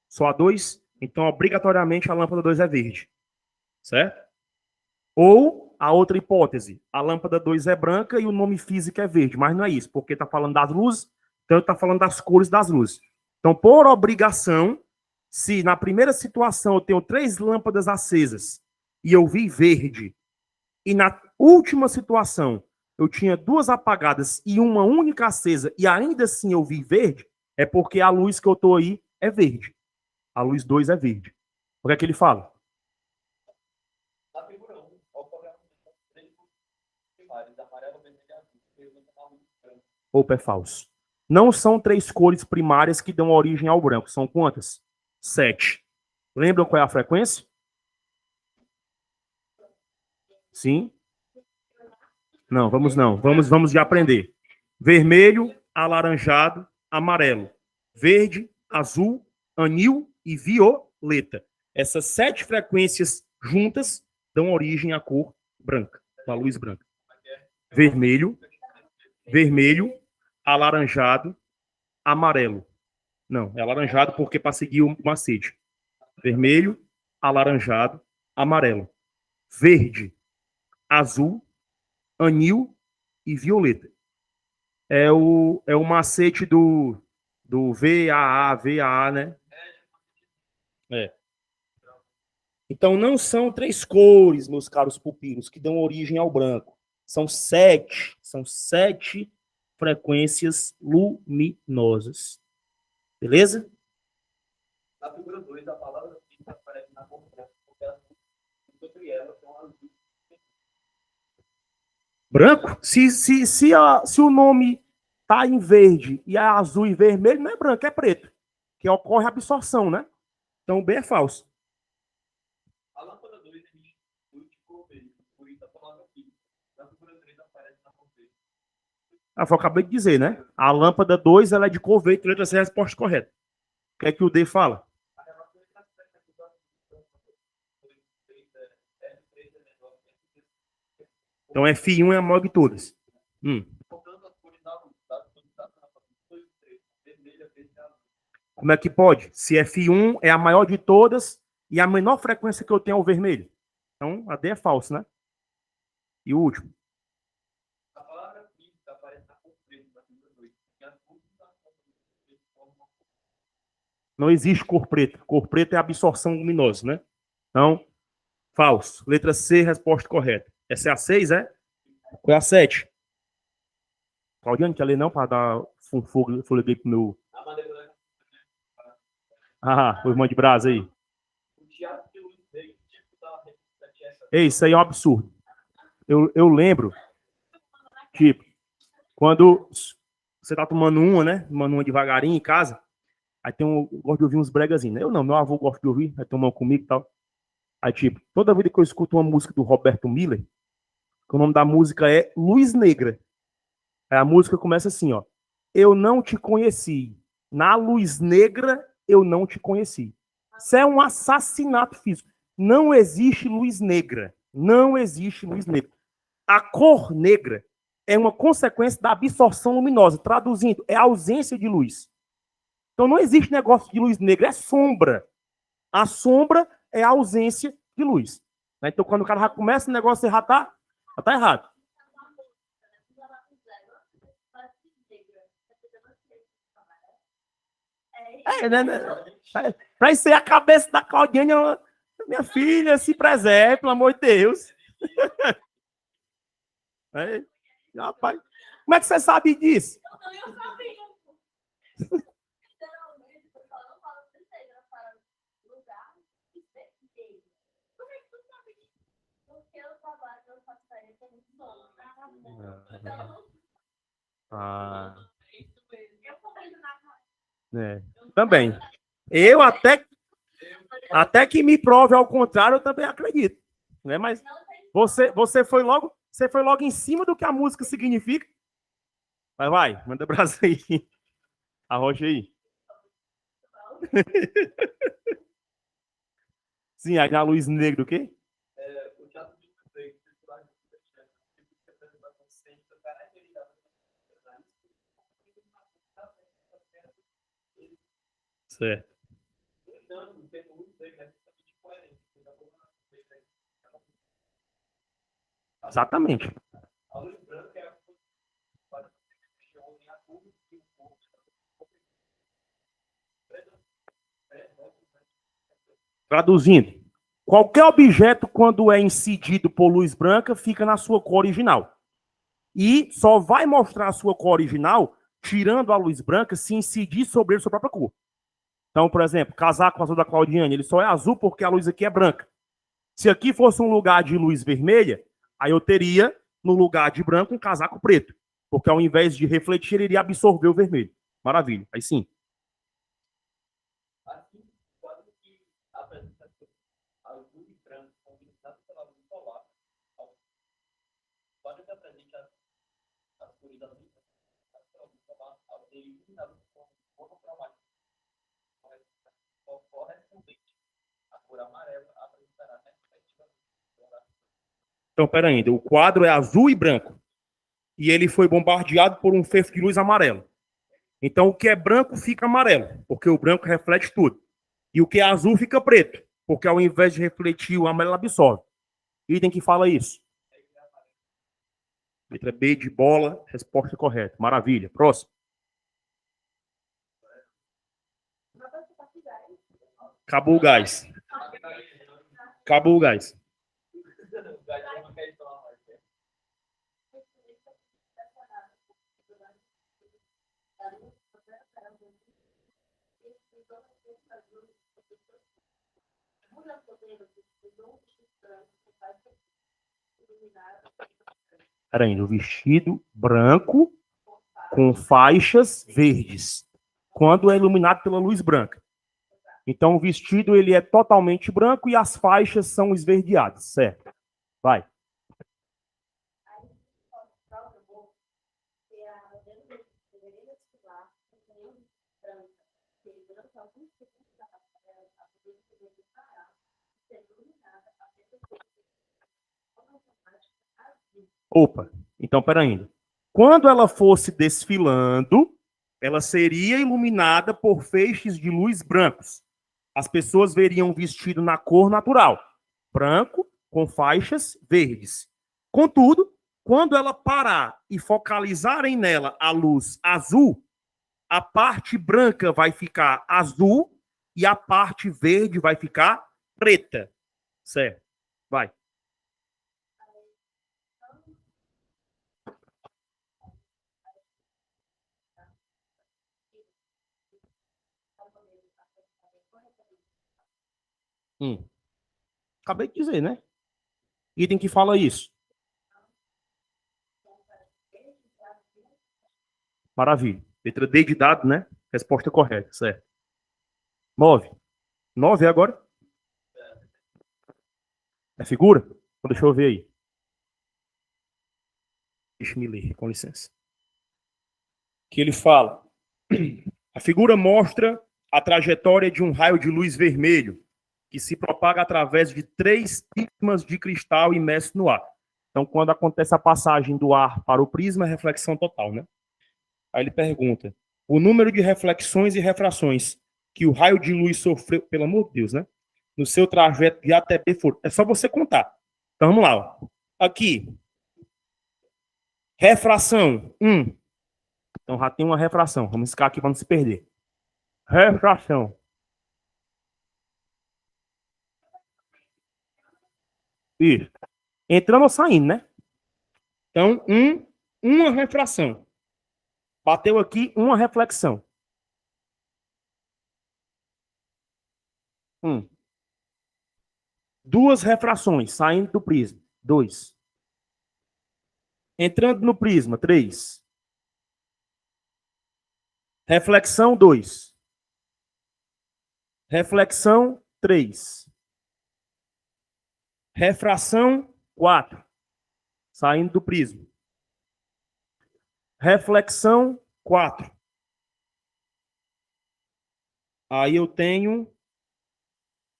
Só a 2? Então, obrigatoriamente, a lâmpada 2 é verde. Certo? Ou a outra hipótese, a lâmpada 2 é branca e o nome físico é verde, mas não é isso, porque está falando das luzes, então está falando das cores das luzes. Então, por obrigação, se na primeira situação eu tenho 3 lâmpadas acesas e eu vi verde, e na última situação eu tinha 2 apagadas e uma única acesa e ainda assim eu vi verde, é porque a luz que eu estou aí é verde. A luz 2 é verde. O que é que ele fala? Opa, é falso. Não são 3 cores primárias que dão origem ao branco. São quantas? 7. Lembram qual é a frequência? Sim? Não, vamos não. Vamos de aprender. Vermelho, alaranjado, amarelo. Verde, azul, anil e violeta. Essas 7 frequências juntas dão origem à cor branca, à luz branca. Vermelho, alaranjado, amarelo. Não, é alaranjado porque para seguir o macete. Vermelho, alaranjado, amarelo. Verde, azul, anil e violeta. É o macete do VAA, né? É. Então, não são 3 cores, meus caros pupilos, que dão origem ao branco. São 7. São 7 frequências luminosas. Beleza? Na figura 2, a palavra física aparece na cor branca, porque sobre ela tem uma luz. Branco? Se o nome está em verde e é azul e vermelho, não é branco, é preto. Que ocorre a absorção, né? Então, o B é falso. A lâmpada 2 emite luz de cor verde, por isso a palavra física. Na figura 3 aparece na cor verde. Eu acabei de dizer, né? A lâmpada 2 ela é de cor verde, letra C é a resposta correta. O que é que o D fala? A relação entre as expectativas Então, F1 é a maior de todas. portanto, as cores da luz, das cores da lâmpada 2 e 3, vermelha, verde e azul. Como é que pode? Se F1 é a maior de todas e a menor frequência que eu tenho é o vermelho. Então, a D é falso, né? E o último. A palavra física aparece na cor preta, na figura 2. E as cores da lâmpada 2 formam. Não existe cor preta. Cor preta é absorção luminosa, né? Então, falso. Letra C, resposta correta. Essa é a 6, é? Qual é a 7? Claudiano, quer ler não? Para dar fogo pro meu... A maneira da o irmão de brasa aí. o teatro de luz verde, tipo da Ei, isso aí é um absurdo. Eu lembro, tipo, quando você tá tomando uma, né? Tomando uma devagarinho em casa, aí eu gosto de ouvir uns bregazinhos, né? Eu não, meu avô gosta de ouvir, vai tomar comigo e tal. Aí, tipo, toda vida que eu escuto uma música do Roberto Miller, que o nome da música é Luz Negra. Aí a música começa assim, ó. Eu não te conheci. Na luz negra, eu não te conheci. Isso é um assassinato físico. Não existe luz negra. Não existe luz negra. A cor negra é uma consequência da absorção luminosa. Traduzindo, é a ausência de luz. Então não existe negócio de luz negra, é sombra. A sombra é a ausência de luz. Então quando o cara já começa o negócio, já tá errado. Pra isso aí, a cabeça da Claudiane, minha filha, se preserve, pelo amor de Deus. Rapaz, como é que você sabe disso? Eu sabia. Literalmente, o pessoal não fala princesa, ela fala lugar específico. Como é que tu sabe disso? Porque eu trabalho, eu faço série, tem muito bom. Eu comendo na Também. Eu até que me prove ao contrário, eu também acredito. Né? Mas você foi logo em cima do que a música significa. Vai, manda brasa aí. Arrocha aí. Sim, aí na luz negra o quê? O teatro de emprego, Certo. Exatamente. a luz branca é a Traduzindo, qualquer objeto, quando é incidido por luz branca, fica na sua cor original. E só vai mostrar a sua cor original tirando a luz branca se incidir sobre ele sua própria cor. Então, por exemplo, casaco azul da Claudiane, ele só é azul porque a luz aqui é branca. Se aqui fosse um lugar de luz vermelha, aí eu teria, no lugar de branco, um casaco preto. Porque ao invés de refletir, ele iria absorver o vermelho. Maravilha. Aí sim. assim, quando que apresenta azul e branco combinado pela luz solar, quando que apresenta a cores da luz pela luz solar, ele iluminado com monocromático. Correspondente, a cor amarela apresentará respectivamente. Então, peraí, o quadro é azul e branco. E ele foi bombardeado por um feixe de luz amarelo. Então, o que é branco fica amarelo, porque o branco reflete tudo. E o que é azul fica preto, porque ao invés de refletir, o amarelo absorve. Item que fala isso. Letra B de bola, resposta correta. Maravilha. Próximo. Acabou o gás. Acabou o gás. Peraí, o vestido branco com faixas verdes, quando é iluminado pela luz branca. Então, o vestido ele é totalmente branco e as faixas são esverdeadas, certo? Vai. Opa, então peraí. Quando ela fosse desfilando, ela seria iluminada por feixes de luz brancos. As pessoas veriam o vestido na cor natural, branco com faixas verdes. Contudo, quando ela parar e focalizarem nela a luz azul, a parte branca vai ficar azul e a parte verde vai ficar preta. Certo? Vai. Acabei de dizer, né? Item que fala isso. Maravilha. Letra D de dado, né? Resposta correta, certo. 9. 9 agora? É figura? Então, deixa eu ver aí. Deixa eu me ler, com licença. Que ele fala. A figura mostra a trajetória de um raio de luz vermelho que se propaga através de 3 prismas de cristal imersos no ar. Então, quando acontece a passagem do ar para o prisma, é reflexão total, né? Aí ele pergunta: o número de reflexões e refrações que o raio de luz sofreu, pelo amor de Deus, né? No seu trajeto de A até B for. É só você contar. Então, vamos lá. Ó. Aqui. Refração, 1. Então, já tem uma refração. Vamos ficar aqui para não se perder. Refração. Isso. Entrando ou saindo, né? Então, uma refração. Bateu aqui uma reflexão. 1. 2 refrações saindo do prisma. 2. Entrando no prisma. 3. Reflexão 2. Reflexão 3. Refração 4. Saindo do prisma. Reflexão 4. Aí eu tenho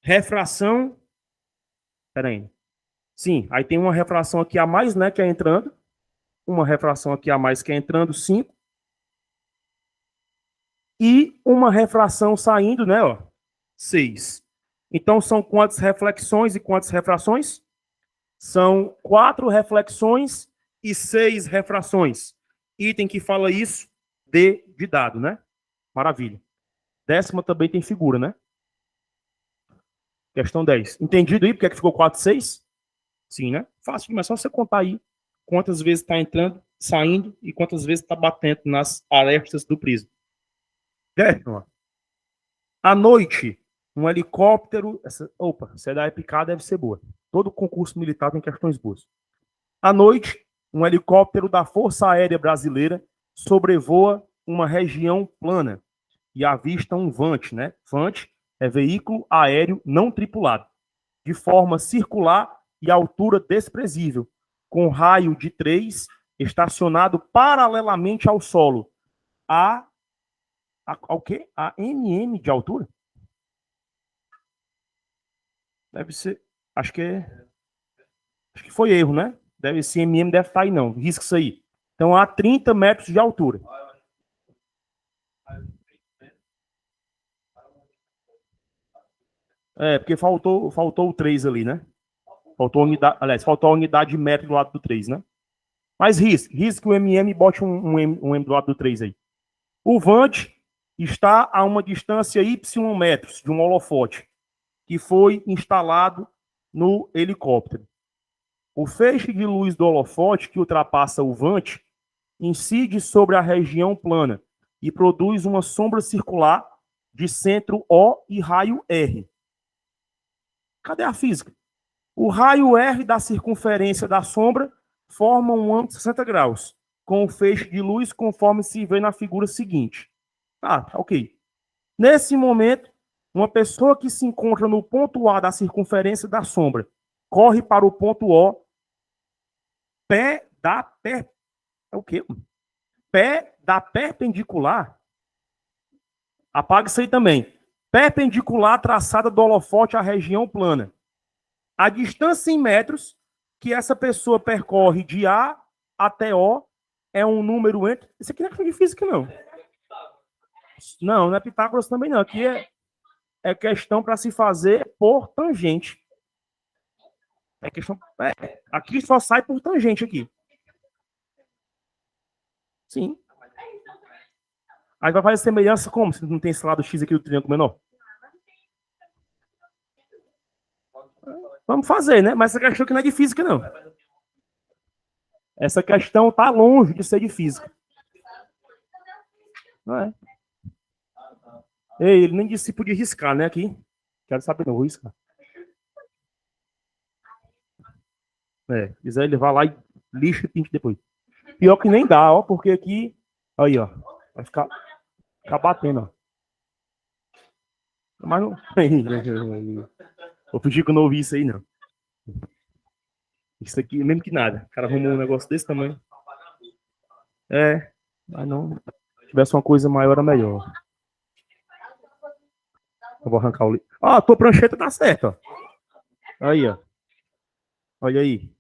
refração. Espera aí. Sim, aí tem uma refração aqui a mais, né, que é entrando. Uma refração aqui a mais que é entrando, 5. E uma refração saindo, né, ó, 6. Então são quantas reflexões e quantas refrações? São 4 reflexões e 6 refrações. Item que fala isso, D de dado, né? Maravilha. 10ª também tem figura, né? Questão 10. Entendido aí porque é que ficou 4 e 6? Sim, né? Fácil, mas só você contar aí quantas vezes está entrando, saindo e quantas vezes está batendo nas arestas do prisma. 10ª. À noite, um helicóptero... Opa, se é da EPK deve ser boa. Todo concurso militar tem questões boas. À noite, um helicóptero da Força Aérea Brasileira sobrevoa uma região plana e avista um VANT, né? VANT é veículo aéreo não tripulado, de forma circular e altura desprezível, com raio de 3, estacionado paralelamente ao solo. Ao quê? A MM de altura? Deve ser. Acho que foi erro, né? Deve ser MM, deve estar aí, não. Risca isso aí. Então, a 30 metros de altura. É, porque faltou o 3 ali, né? Faltou a unidade, aliás, faltou a unidade de metro do lado do 3, né? Mas risque o MM e bote um M do lado do 3 aí. O VANT está a uma distância Y metros de um holofote que foi instalado no helicóptero. O feixe de luz do holofote que ultrapassa o VANT incide sobre a região plana e produz uma sombra circular de centro O e raio R. Cadê a física? O raio R da circunferência da sombra forma um ângulo de 60 graus, com o feixe de luz conforme se vê na figura seguinte. Ok. Nesse momento, uma pessoa que se encontra no ponto A da circunferência da sombra corre para o ponto O, pé da perpendicular. Apaga isso aí também. Perpendicular traçada do holofote à região plana. A distância em metros que essa pessoa percorre de A até O é um número entre... Isso aqui não é questão de física, não. Não é Pitágoras também, não. Aqui é questão para se fazer por tangente. Aqui só sai por tangente aqui. Sim. Aí vai fazer semelhança como? Se não tem esse lado X aqui do triângulo menor. Vamos fazer, né? Mas essa questão aqui não é de física, não. Essa questão está longe de ser de física. Não é? Ei, ele nem disse se podia riscar, né? Aqui. Quero saber, não vou riscar. Quiser ele vai lá e lixa e pinte depois. Pior que nem dá, ó, porque aqui. Aí, ó. Vai ficar batendo, ó. Mas não. Vou fingir que eu não ouvi isso aí, não. Isso aqui, mesmo que nada. O cara arrumou um negócio desse tamanho. Mas não. Se tivesse uma coisa maior, era melhor. Eu vou arrancar o. A tua prancheta tá certa, ó. Aí, ó. Olha aí.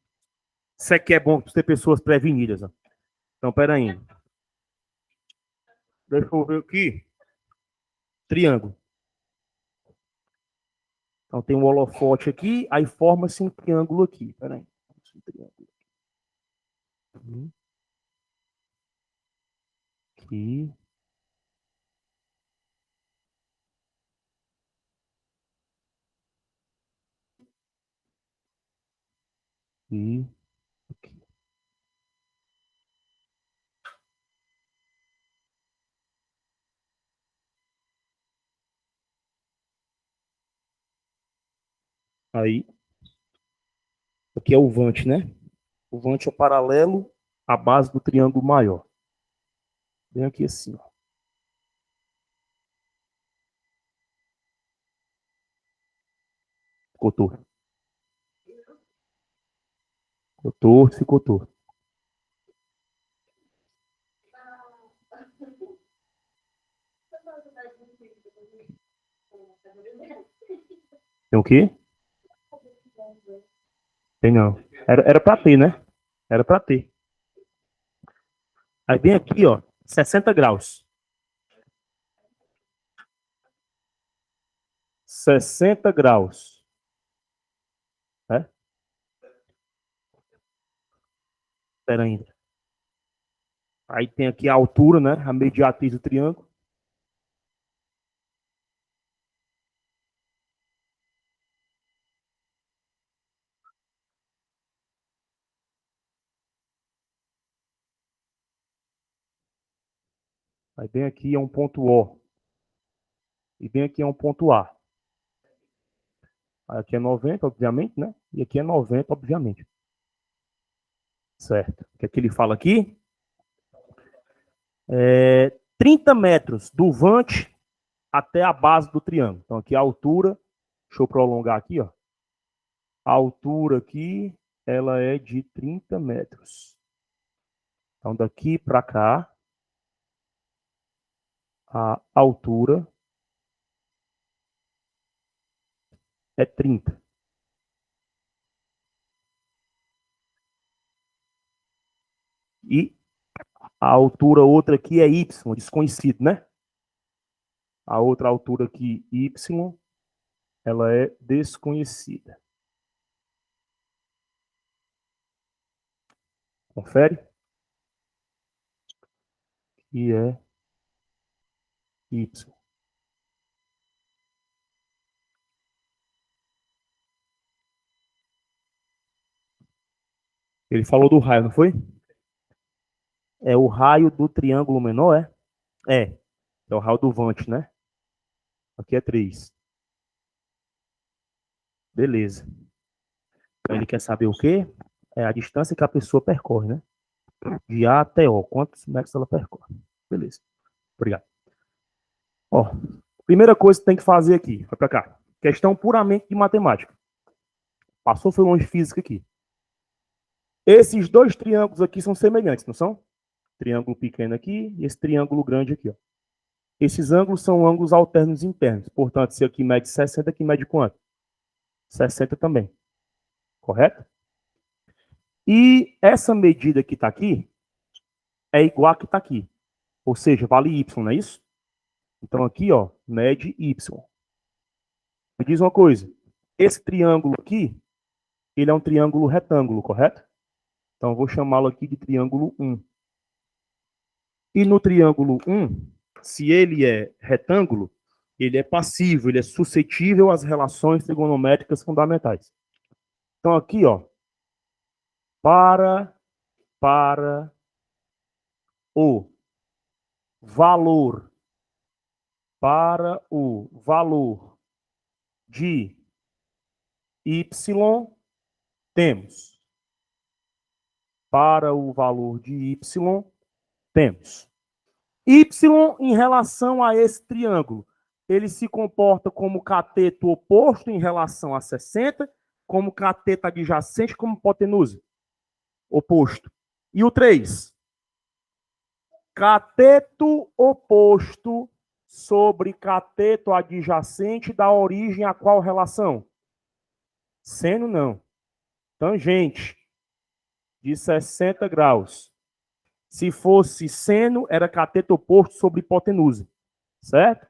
Isso aqui é bom para ter pessoas prevenidas. Ó. Então, peraí. Deixa eu ver aqui. Triângulo. Então, tem um holofote aqui, aí forma-se um triângulo aqui. Peraí. Aqui. E aqui. Aí, aqui é o vante, né? O vante é paralelo à base do triângulo maior. Vem aqui assim, ó. Ficou torto. Ficou torto, ficou torto. Tem o quê? Tem não. Era pra ter, né? Era pra ter. Aí vem aqui, ó, 60 graus. 60 graus. É? Espera ainda. Aí tem aqui a altura, né? A mediatriz do triângulo. Aí vem aqui é um ponto O. E vem aqui é um ponto A. Aí aqui é 90, obviamente, né? E aqui é 90, obviamente. Certo. O que é que ele fala aqui? 30 metros do vante até a base do triângulo. Então aqui a altura, deixa eu prolongar aqui, ó. A altura aqui, ela é de 30 metros. Então daqui para cá, a altura é 30. E a altura outra aqui é y, desconhecido, né? A outra altura aqui, y, ela é desconhecida. Confere? E é y. Ele falou do raio, não foi? É o raio do triângulo menor, é? É. É o raio do vante, né? Aqui é 3. Beleza. Então ele quer saber o quê? É a distância que a pessoa percorre, né? De A até O. Quantos metros ela percorre? Beleza. Obrigado. Ó, primeira coisa que tem que fazer aqui. Vai para cá. Questão puramente de matemática. Passou, foi longe de física aqui. Esses dois triângulos aqui são semelhantes, não são? Triângulo pequeno aqui e esse triângulo grande aqui, ó. Esses ângulos são ângulos alternos internos. Portanto, se aqui mede 60, aqui mede quanto? 60 também. Correto? E essa medida que está aqui é igual a que está aqui. Ou seja, vale y, não é isso? Então aqui, ó, mede y. Me diz uma coisa. Esse triângulo aqui, ele é um triângulo retângulo, correto? Então eu vou chamá-lo aqui de triângulo 1. E no triângulo 1, se ele é retângulo, ele é passivo, ele é suscetível às relações trigonométricas fundamentais. Então aqui, ó, para o valor de y, temos. Para o valor de y, temos. Y em relação a esse triângulo, ele se comporta como cateto oposto em relação a 60, como cateto adjacente, como hipotenusa. Oposto. E o 3? Cateto oposto sobre cateto adjacente dá origem a qual relação? Seno não. Tangente. de 60 graus. Se fosse seno, era cateto oposto sobre hipotenusa. Certo?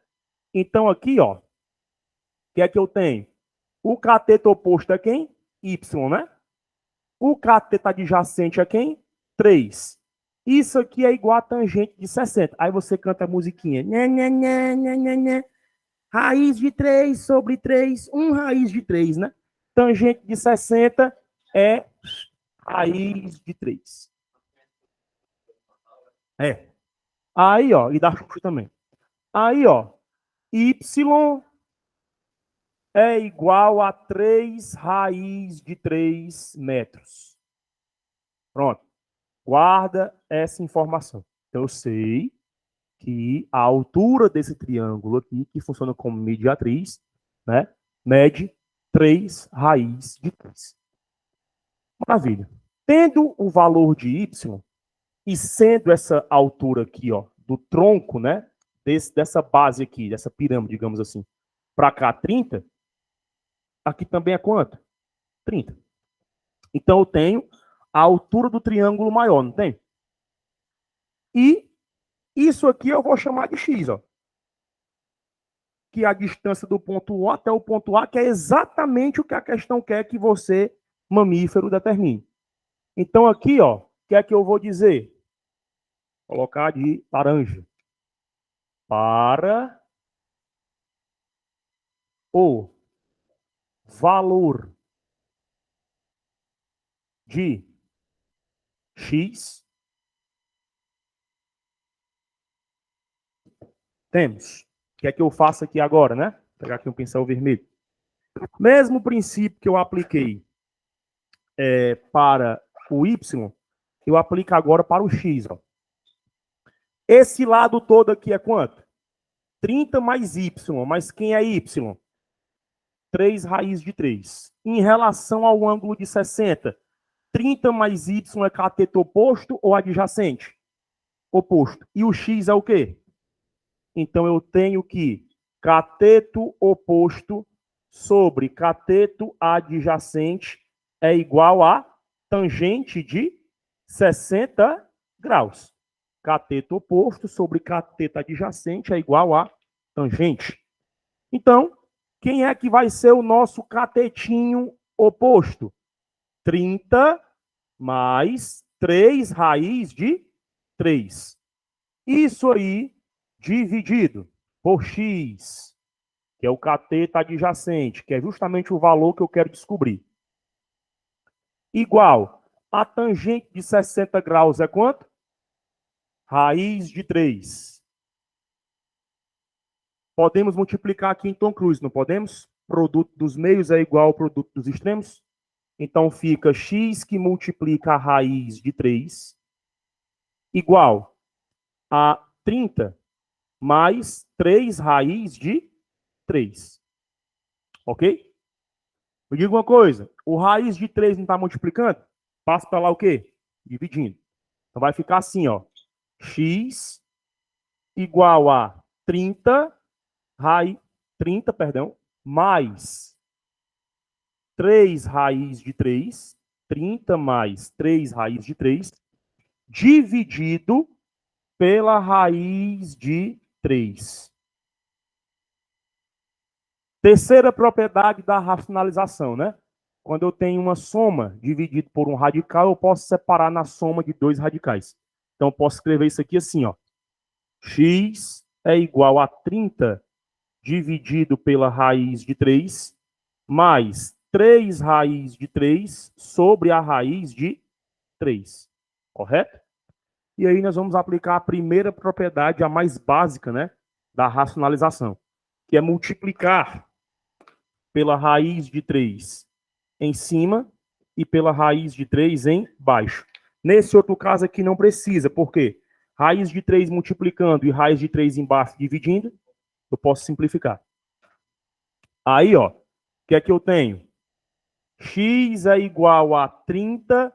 Então, aqui, ó, o que é que eu tenho? O cateto oposto é quem? Y, né? O cateto adjacente é quem? 3. Isso aqui é igual a tangente de 60. Aí você canta a musiquinha. Nha, nha, nha, nha, nha, nha. Raiz de 3 sobre 3. Raiz de 3, né? Tangente de 60 é raiz de 3. É. Aí, ó, e dá Xuxa também. Aí, ó, Y é igual a 3 raiz de 3 metros. Pronto. Guarda essa informação. Então, eu sei que a altura desse triângulo aqui, que funciona como mediatriz, né, mede 3 raiz de 3. Maravilha. Tendo o valor de y e sendo essa altura aqui, ó, do tronco, né, dessa base aqui, dessa pirâmide, digamos assim, para cá 30, aqui também é quanto? 30. Então eu tenho a altura do triângulo maior, não tem? E isso aqui eu vou chamar de x, ó. Que é a distância do ponto O até o ponto A, que é exatamente o que a questão quer que você, mamífero, determine. Então aqui, ó, o que é que eu vou dizer? Vou colocar de laranja. Para o valor de x, temos. O que é que eu faço aqui agora, né? Vou pegar aqui um pincel vermelho. Mesmo princípio que eu apliquei para o y, eu aplico agora para o x. Ó. Esse lado todo aqui é quanto? 30 mais y. Mas quem é y? 3 raiz de 3. Em relação ao ângulo de 60, 30 mais y é cateto oposto ou adjacente? Oposto. E o x é o quê? Então, eu tenho que cateto oposto sobre cateto adjacente é igual a tangente de 60 graus. Cateto oposto sobre cateto adjacente é igual a tangente. Então, quem é que vai ser o nosso catetinho oposto? 30 mais 3 raiz de 3. Isso aí dividido por x, que é o cateto adjacente, que é justamente o valor que eu quero descobrir. Igual a tangente de 60 graus é quanto? Raiz de 3. Podemos multiplicar aqui em Tom Cruise, não podemos? Produto dos meios é igual ao produto dos extremos. Então fica x que multiplica a raiz de 3 igual a 30 mais 3 raiz de 3. Ok? Me diga uma coisa. O raiz de 3 não está multiplicando? Passa para lá o quê? Dividindo. Então vai ficar assim, ó. X igual a 30, mais 3 raiz de 3. 30 mais 3 raiz de 3. Dividido pela raiz de 3. Terceira propriedade da racionalização, né? Quando eu tenho uma soma dividida por um radical, eu posso separar na soma de dois radicais. Então, eu posso escrever isso aqui assim, ó. X é igual a 30 dividido pela raiz de 3, mais 3 raiz de 3 sobre a raiz de 3. Correto? E aí nós vamos aplicar a primeira propriedade, a mais básica, né, da racionalização, que é multiplicar pela raiz de 3 em cima e pela raiz de 3 em baixo. Nesse outro caso aqui não precisa, por quê? Raiz de 3 multiplicando e raiz de 3 embaixo dividindo, eu posso simplificar. Aí, ó, o que é que eu tenho? X é igual a 30,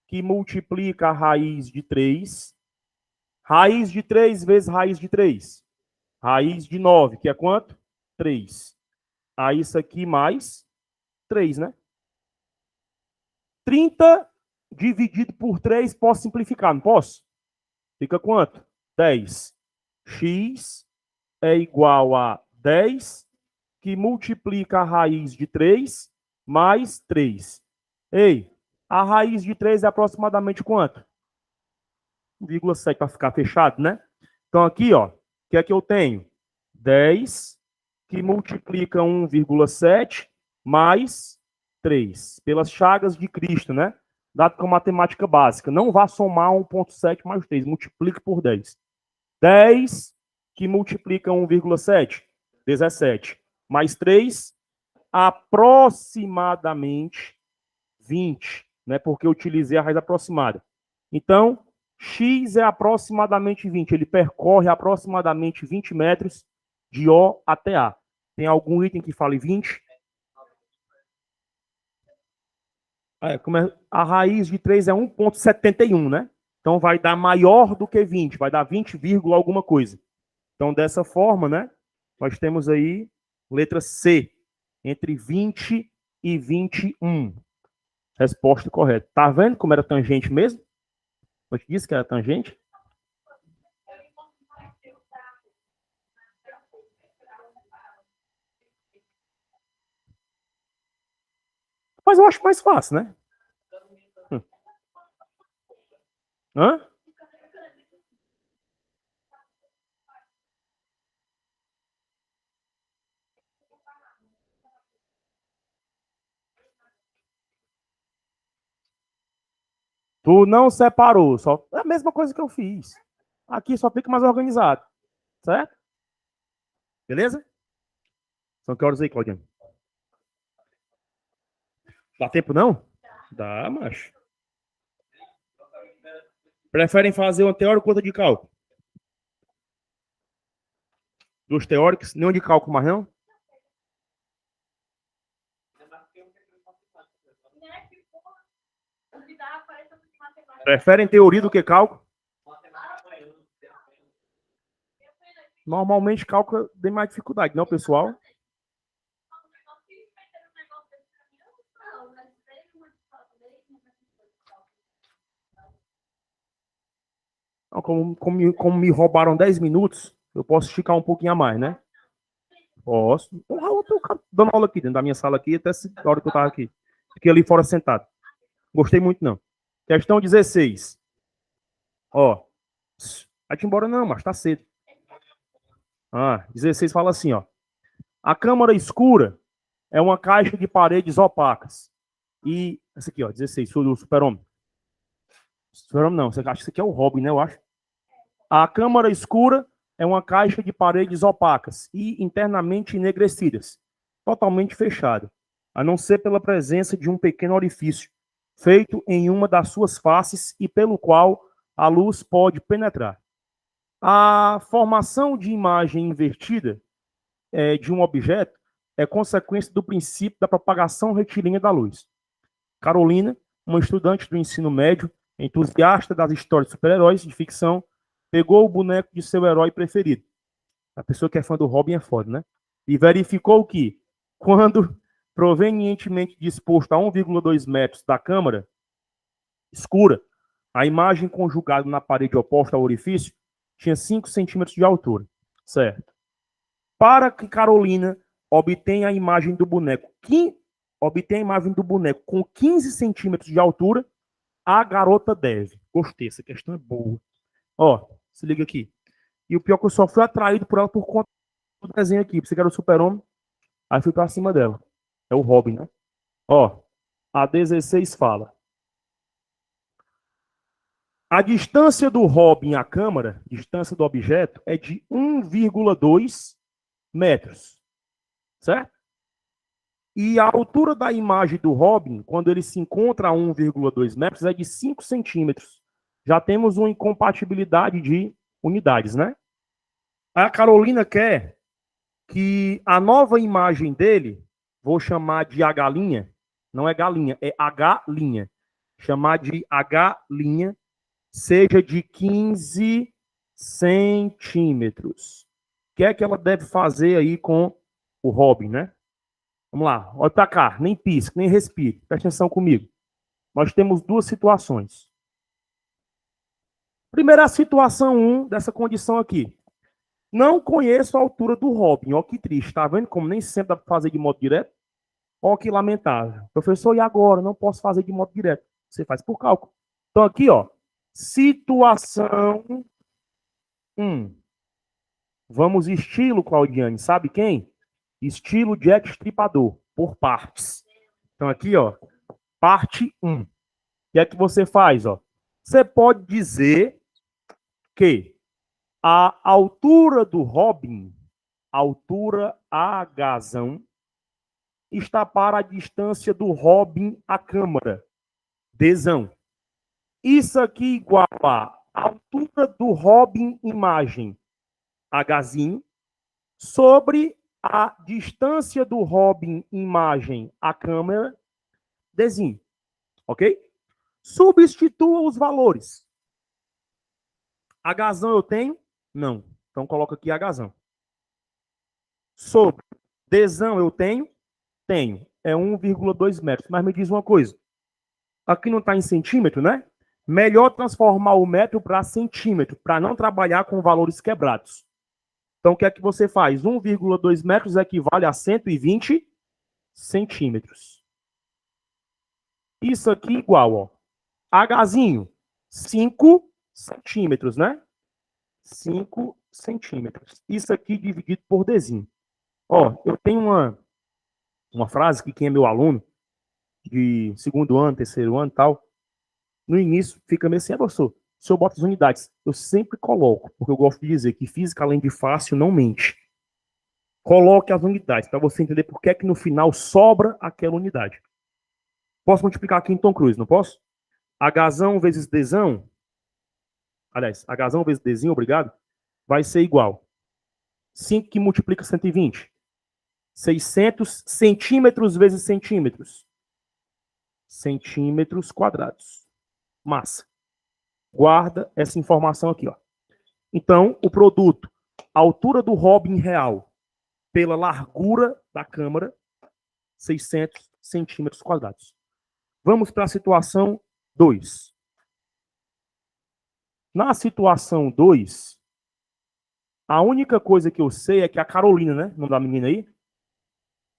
que multiplica a raiz de 3. Raiz de 3 vezes raiz de 3. Raiz de 9, que é quanto? 3. Aí isso aqui mais 3, né? 30 dividido por 3, posso simplificar, não posso? Fica quanto? 10. X é igual a 10, que multiplica a raiz de 3 mais 3. Ei, a raiz de 3 é aproximadamente quanto? 1,7 para ficar fechado, né? Então aqui, ó, o que é que eu tenho? 10 que multiplica 1,7 mais 3, pelas chagas de Cristo, né? Dado com a matemática básica. Não vá somar 1,7 mais 3, multiplique por 10. 10 que multiplica 1,7, 17. Mais 3, aproximadamente 20, né? Porque eu utilizei a raiz aproximada. Então, x é aproximadamente 20. Ele percorre aproximadamente 20 metros de O até A. Tem algum item que fale 20? A raiz de 3 é 1,71, né? Então vai dar maior do que 20, vai dar 20, alguma coisa. Então, dessa forma, né? Nós temos aí letra C, entre 20 e 21. Resposta correta. Tá vendo como era tangente mesmo? Eu te disse que era tangente. Mas eu acho mais fácil, né? Hã? Tu não separou, só é a mesma coisa que eu fiz. Aqui só fica mais organizado, certo? Beleza? São que horas aí, Claudinho? Dá tempo não? Dá, macho. Preferem fazer uma teórica ou outra de cálculo? Dos teóricos, nenhum de cálculo mais não? Preferem teoria do que cálculo? Normalmente cálculo tem mais dificuldade, não, pessoal? Não, como me roubaram 10 minutos, eu posso esticar um pouquinho a mais, né? Posso. Então, eu tô dando aula aqui dentro da minha sala aqui, até a hora que eu tava aqui. Fiquei ali fora sentado. Gostei muito, não. Questão 16. Ó. Vai-te embora não, mas tá cedo. 16 fala assim, ó. A câmara escura é uma caixa de paredes opacas. E essa aqui, ó, 16, do Super-Homem. Super-Homem não, você acha que isso aqui é o Robin, né, eu acho. A câmara escura é uma caixa de paredes opacas e internamente enegrecidas, totalmente fechada, a não ser pela presença de um pequeno orifício, feito em uma das suas faces e pelo qual a luz pode penetrar. A formação de imagem invertida de um objeto é consequência do princípio da propagação retilínea da luz. Carolina, uma estudante do ensino médio, entusiasta das histórias de super-heróis de ficção, pegou o boneco de seu herói preferido. A pessoa que é fã do Robin é foda, né? E verificou que, quando provenientemente disposto a 1,2 metros da câmara escura, a imagem conjugada na parede oposta ao orifício tinha 5 centímetros de altura. Certo. Para que Carolina obtenha a imagem do boneco com 15 centímetros de altura, a garota deve. Gostei, essa questão é boa. Ó, se liga aqui. E o pior é que eu só fui atraído por ela por conta do desenho aqui. Você quer o Super-Homem? Aí fui pra cima dela. É o Robin, né? Ó, a 16 fala. A distância do Robin à câmara, distância do objeto, é de 1,2 metros. Certo? E a altura da imagem do Robin, quando ele se encontra a 1,2 metros, é de 5 centímetros. Já temos uma incompatibilidade de unidades, né? A Carolina quer que a nova imagem dele, vou chamar de H', não é galinha, é H', chamar de H', seja de 15 centímetros. O que é que ela deve fazer aí com o Robin, né? Vamos lá, olha pra cá, nem pisque, nem respire, presta atenção comigo. nós temos duas situações. Primeira situação 1 dessa condição aqui. Não conheço a altura do Robin. Ó, que triste. Tá vendo como nem sempre dá para fazer de modo direto? Ó, que lamentável. Professor, e agora? Não posso fazer de modo direto. Você faz por cálculo. Então, aqui, ó. Situação 1. Vamos estilo, Claudiane. Sabe quem? Estilo Jack Stripador. Por partes. Então, aqui, ó. Parte 1. O que é que você faz, ó? Você pode dizer que a altura do Robin, altura Hzão, está para a distância do Robin à câmara, Dzão. Isso aqui igual a altura do Robin imagem, Hzinho, sobre a distância do Robin imagem à câmera, Dzinho. Ok? Substitua os valores. Hzão eu tenho? Não. Então coloca aqui Hzão. Sobre Dzão eu tenho? Tenho. É 1,2 metros. Mas me diz uma coisa. Aqui não está em centímetro, né? Melhor transformar o metro para centímetro, para não trabalhar com valores quebrados. Então, o que é que você faz? 1,2 metros equivale a 120 centímetros. Isso aqui igual, ó. Hzinho, 5 centímetros, né? 5 centímetros. Isso aqui dividido por Dzinho. Ó, eu tenho uma frase que quem é meu aluno, de segundo ano, terceiro ano e tal, no início fica meio assim, professor, se eu boto as unidades, eu sempre coloco, porque eu gosto de dizer que física, além de fácil, não mente. Coloque as unidades, para você entender por que é que no final sobra aquela unidade. Posso multiplicar aqui em Tom Cruise, não posso? Hzão vezes Dzão, aliás, Hzão vezes Dzinho, obrigado, vai ser igual. 5 que multiplica 120. 600 centímetros vezes centímetros. Centímetros quadrados. Massa. Guarda essa informação aqui, ó. Então, o produto, a altura do Robin real pela largura da câmara, 600 centímetros quadrados. Vamos para a situação 2. Na situação 2, a única coisa que eu sei é que a Carolina, né? O nome da menina aí?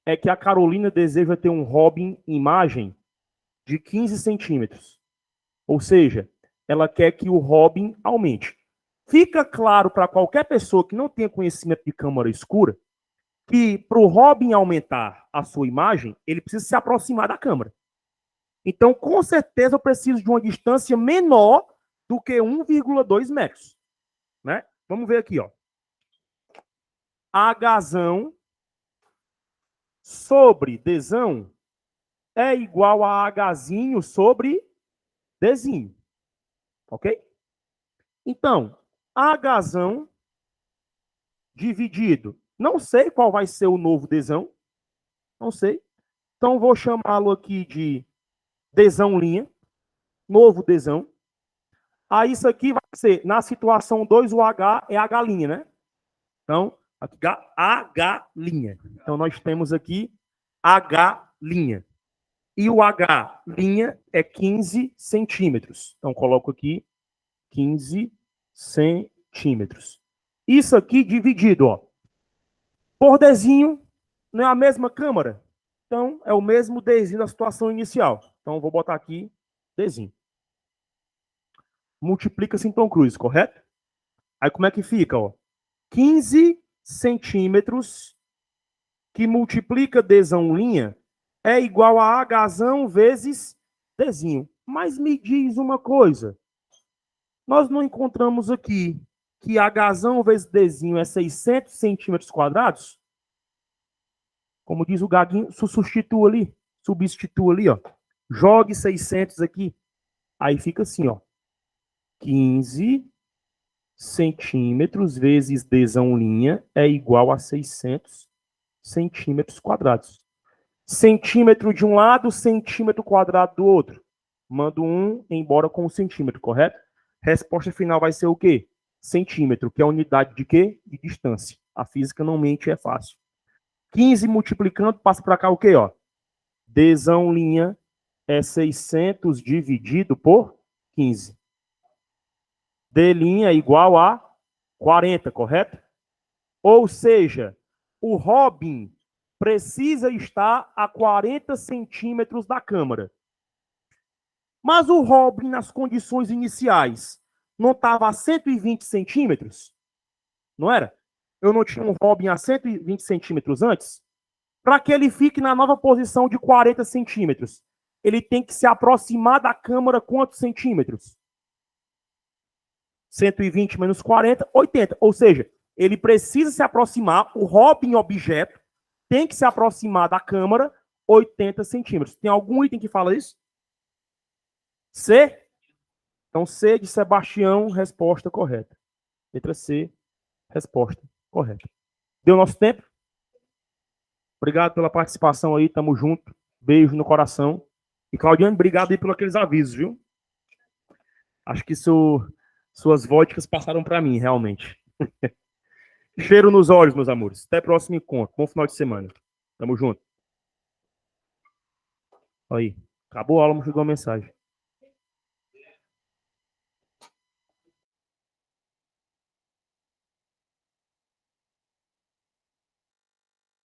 É que a Carolina deseja ter um Robin imagem de 15 centímetros. Ou seja, ela quer que o Robin aumente. Fica claro para qualquer pessoa que não tenha conhecimento de câmara escura que para o Robin aumentar a sua imagem, ele precisa se aproximar da câmera. Então, com certeza, eu preciso de uma distância menor do que 1,2 metros. Né? Vamos ver aqui, ó. Hzão sobre Dzão é igual a Hzinho sobre Dzinho. Ok? Então, Hzão dividido. Não sei qual vai ser o novo Dzão. Não sei. Então, vou chamá-lo aqui de Dzão linha. Novo Dzão. Aí, isso aqui vai ser, na situação 2, o H é H linha, né? Então, aqui, H linha. Então, nós temos aqui H linha. E o H linha é 15 centímetros. Então, coloco aqui 15 centímetros. Isso aqui dividido, ó. Por Dzinho, não é a mesma câmara? Então, é o mesmo Dzinho da situação inicial. Então, vou botar aqui Dzinho. Multiplica-se em Tom Cruise, correto? Aí, como é que fica, ó? 15 centímetros que multiplica Dzão linha é igual a Hzão vezes Dzinho. Mas me diz uma coisa. Nós não encontramos aqui que Hzão vezes Dzinho é 600 centímetros quadrados? Como diz o Gaguinho, substitua ali, ó. Jogue 600 aqui. Aí fica assim, ó. 15 centímetros vezes Dzão linha é igual a 600 centímetros quadrados. Centímetro de um lado, centímetro quadrado do outro. Mando 1 embora com o centímetro, correto? Resposta final vai ser o quê? Centímetro, que é a unidade de quê? De distância. A física não mente, é fácil. 15 multiplicando, passa para cá o quê? Ó? Dzão linha é 600 dividido por 15. D' é igual a 40, correto? Ou seja, o Robin precisa estar a 40 centímetros da câmara. Mas o Robin, nas condições iniciais, não estava a 120 centímetros? Não era? Eu não tinha um Robin a 120 centímetros antes? Para que ele fique na nova posição de 40 centímetros, ele tem que se aproximar da câmara quantos centímetros? 120 menos 40, 80. Ou seja, ele precisa se aproximar, o Robin objeto tem que se aproximar da câmara 80 centímetros. Tem algum item que fala isso? C? Então, C de Sebastião, resposta correta. Letra C, resposta correta. Deu nosso tempo? Obrigado pela participação aí, tamo junto. Beijo no coração. E, Claudiane, obrigado aí por aqueles avisos, viu? Acho que suas vodkas passaram para mim, realmente. Cheiro nos olhos, meus amores. Até próximo encontro. Bom final de semana. Tamo junto. Aí. Acabou a aula, me chegou uma mensagem.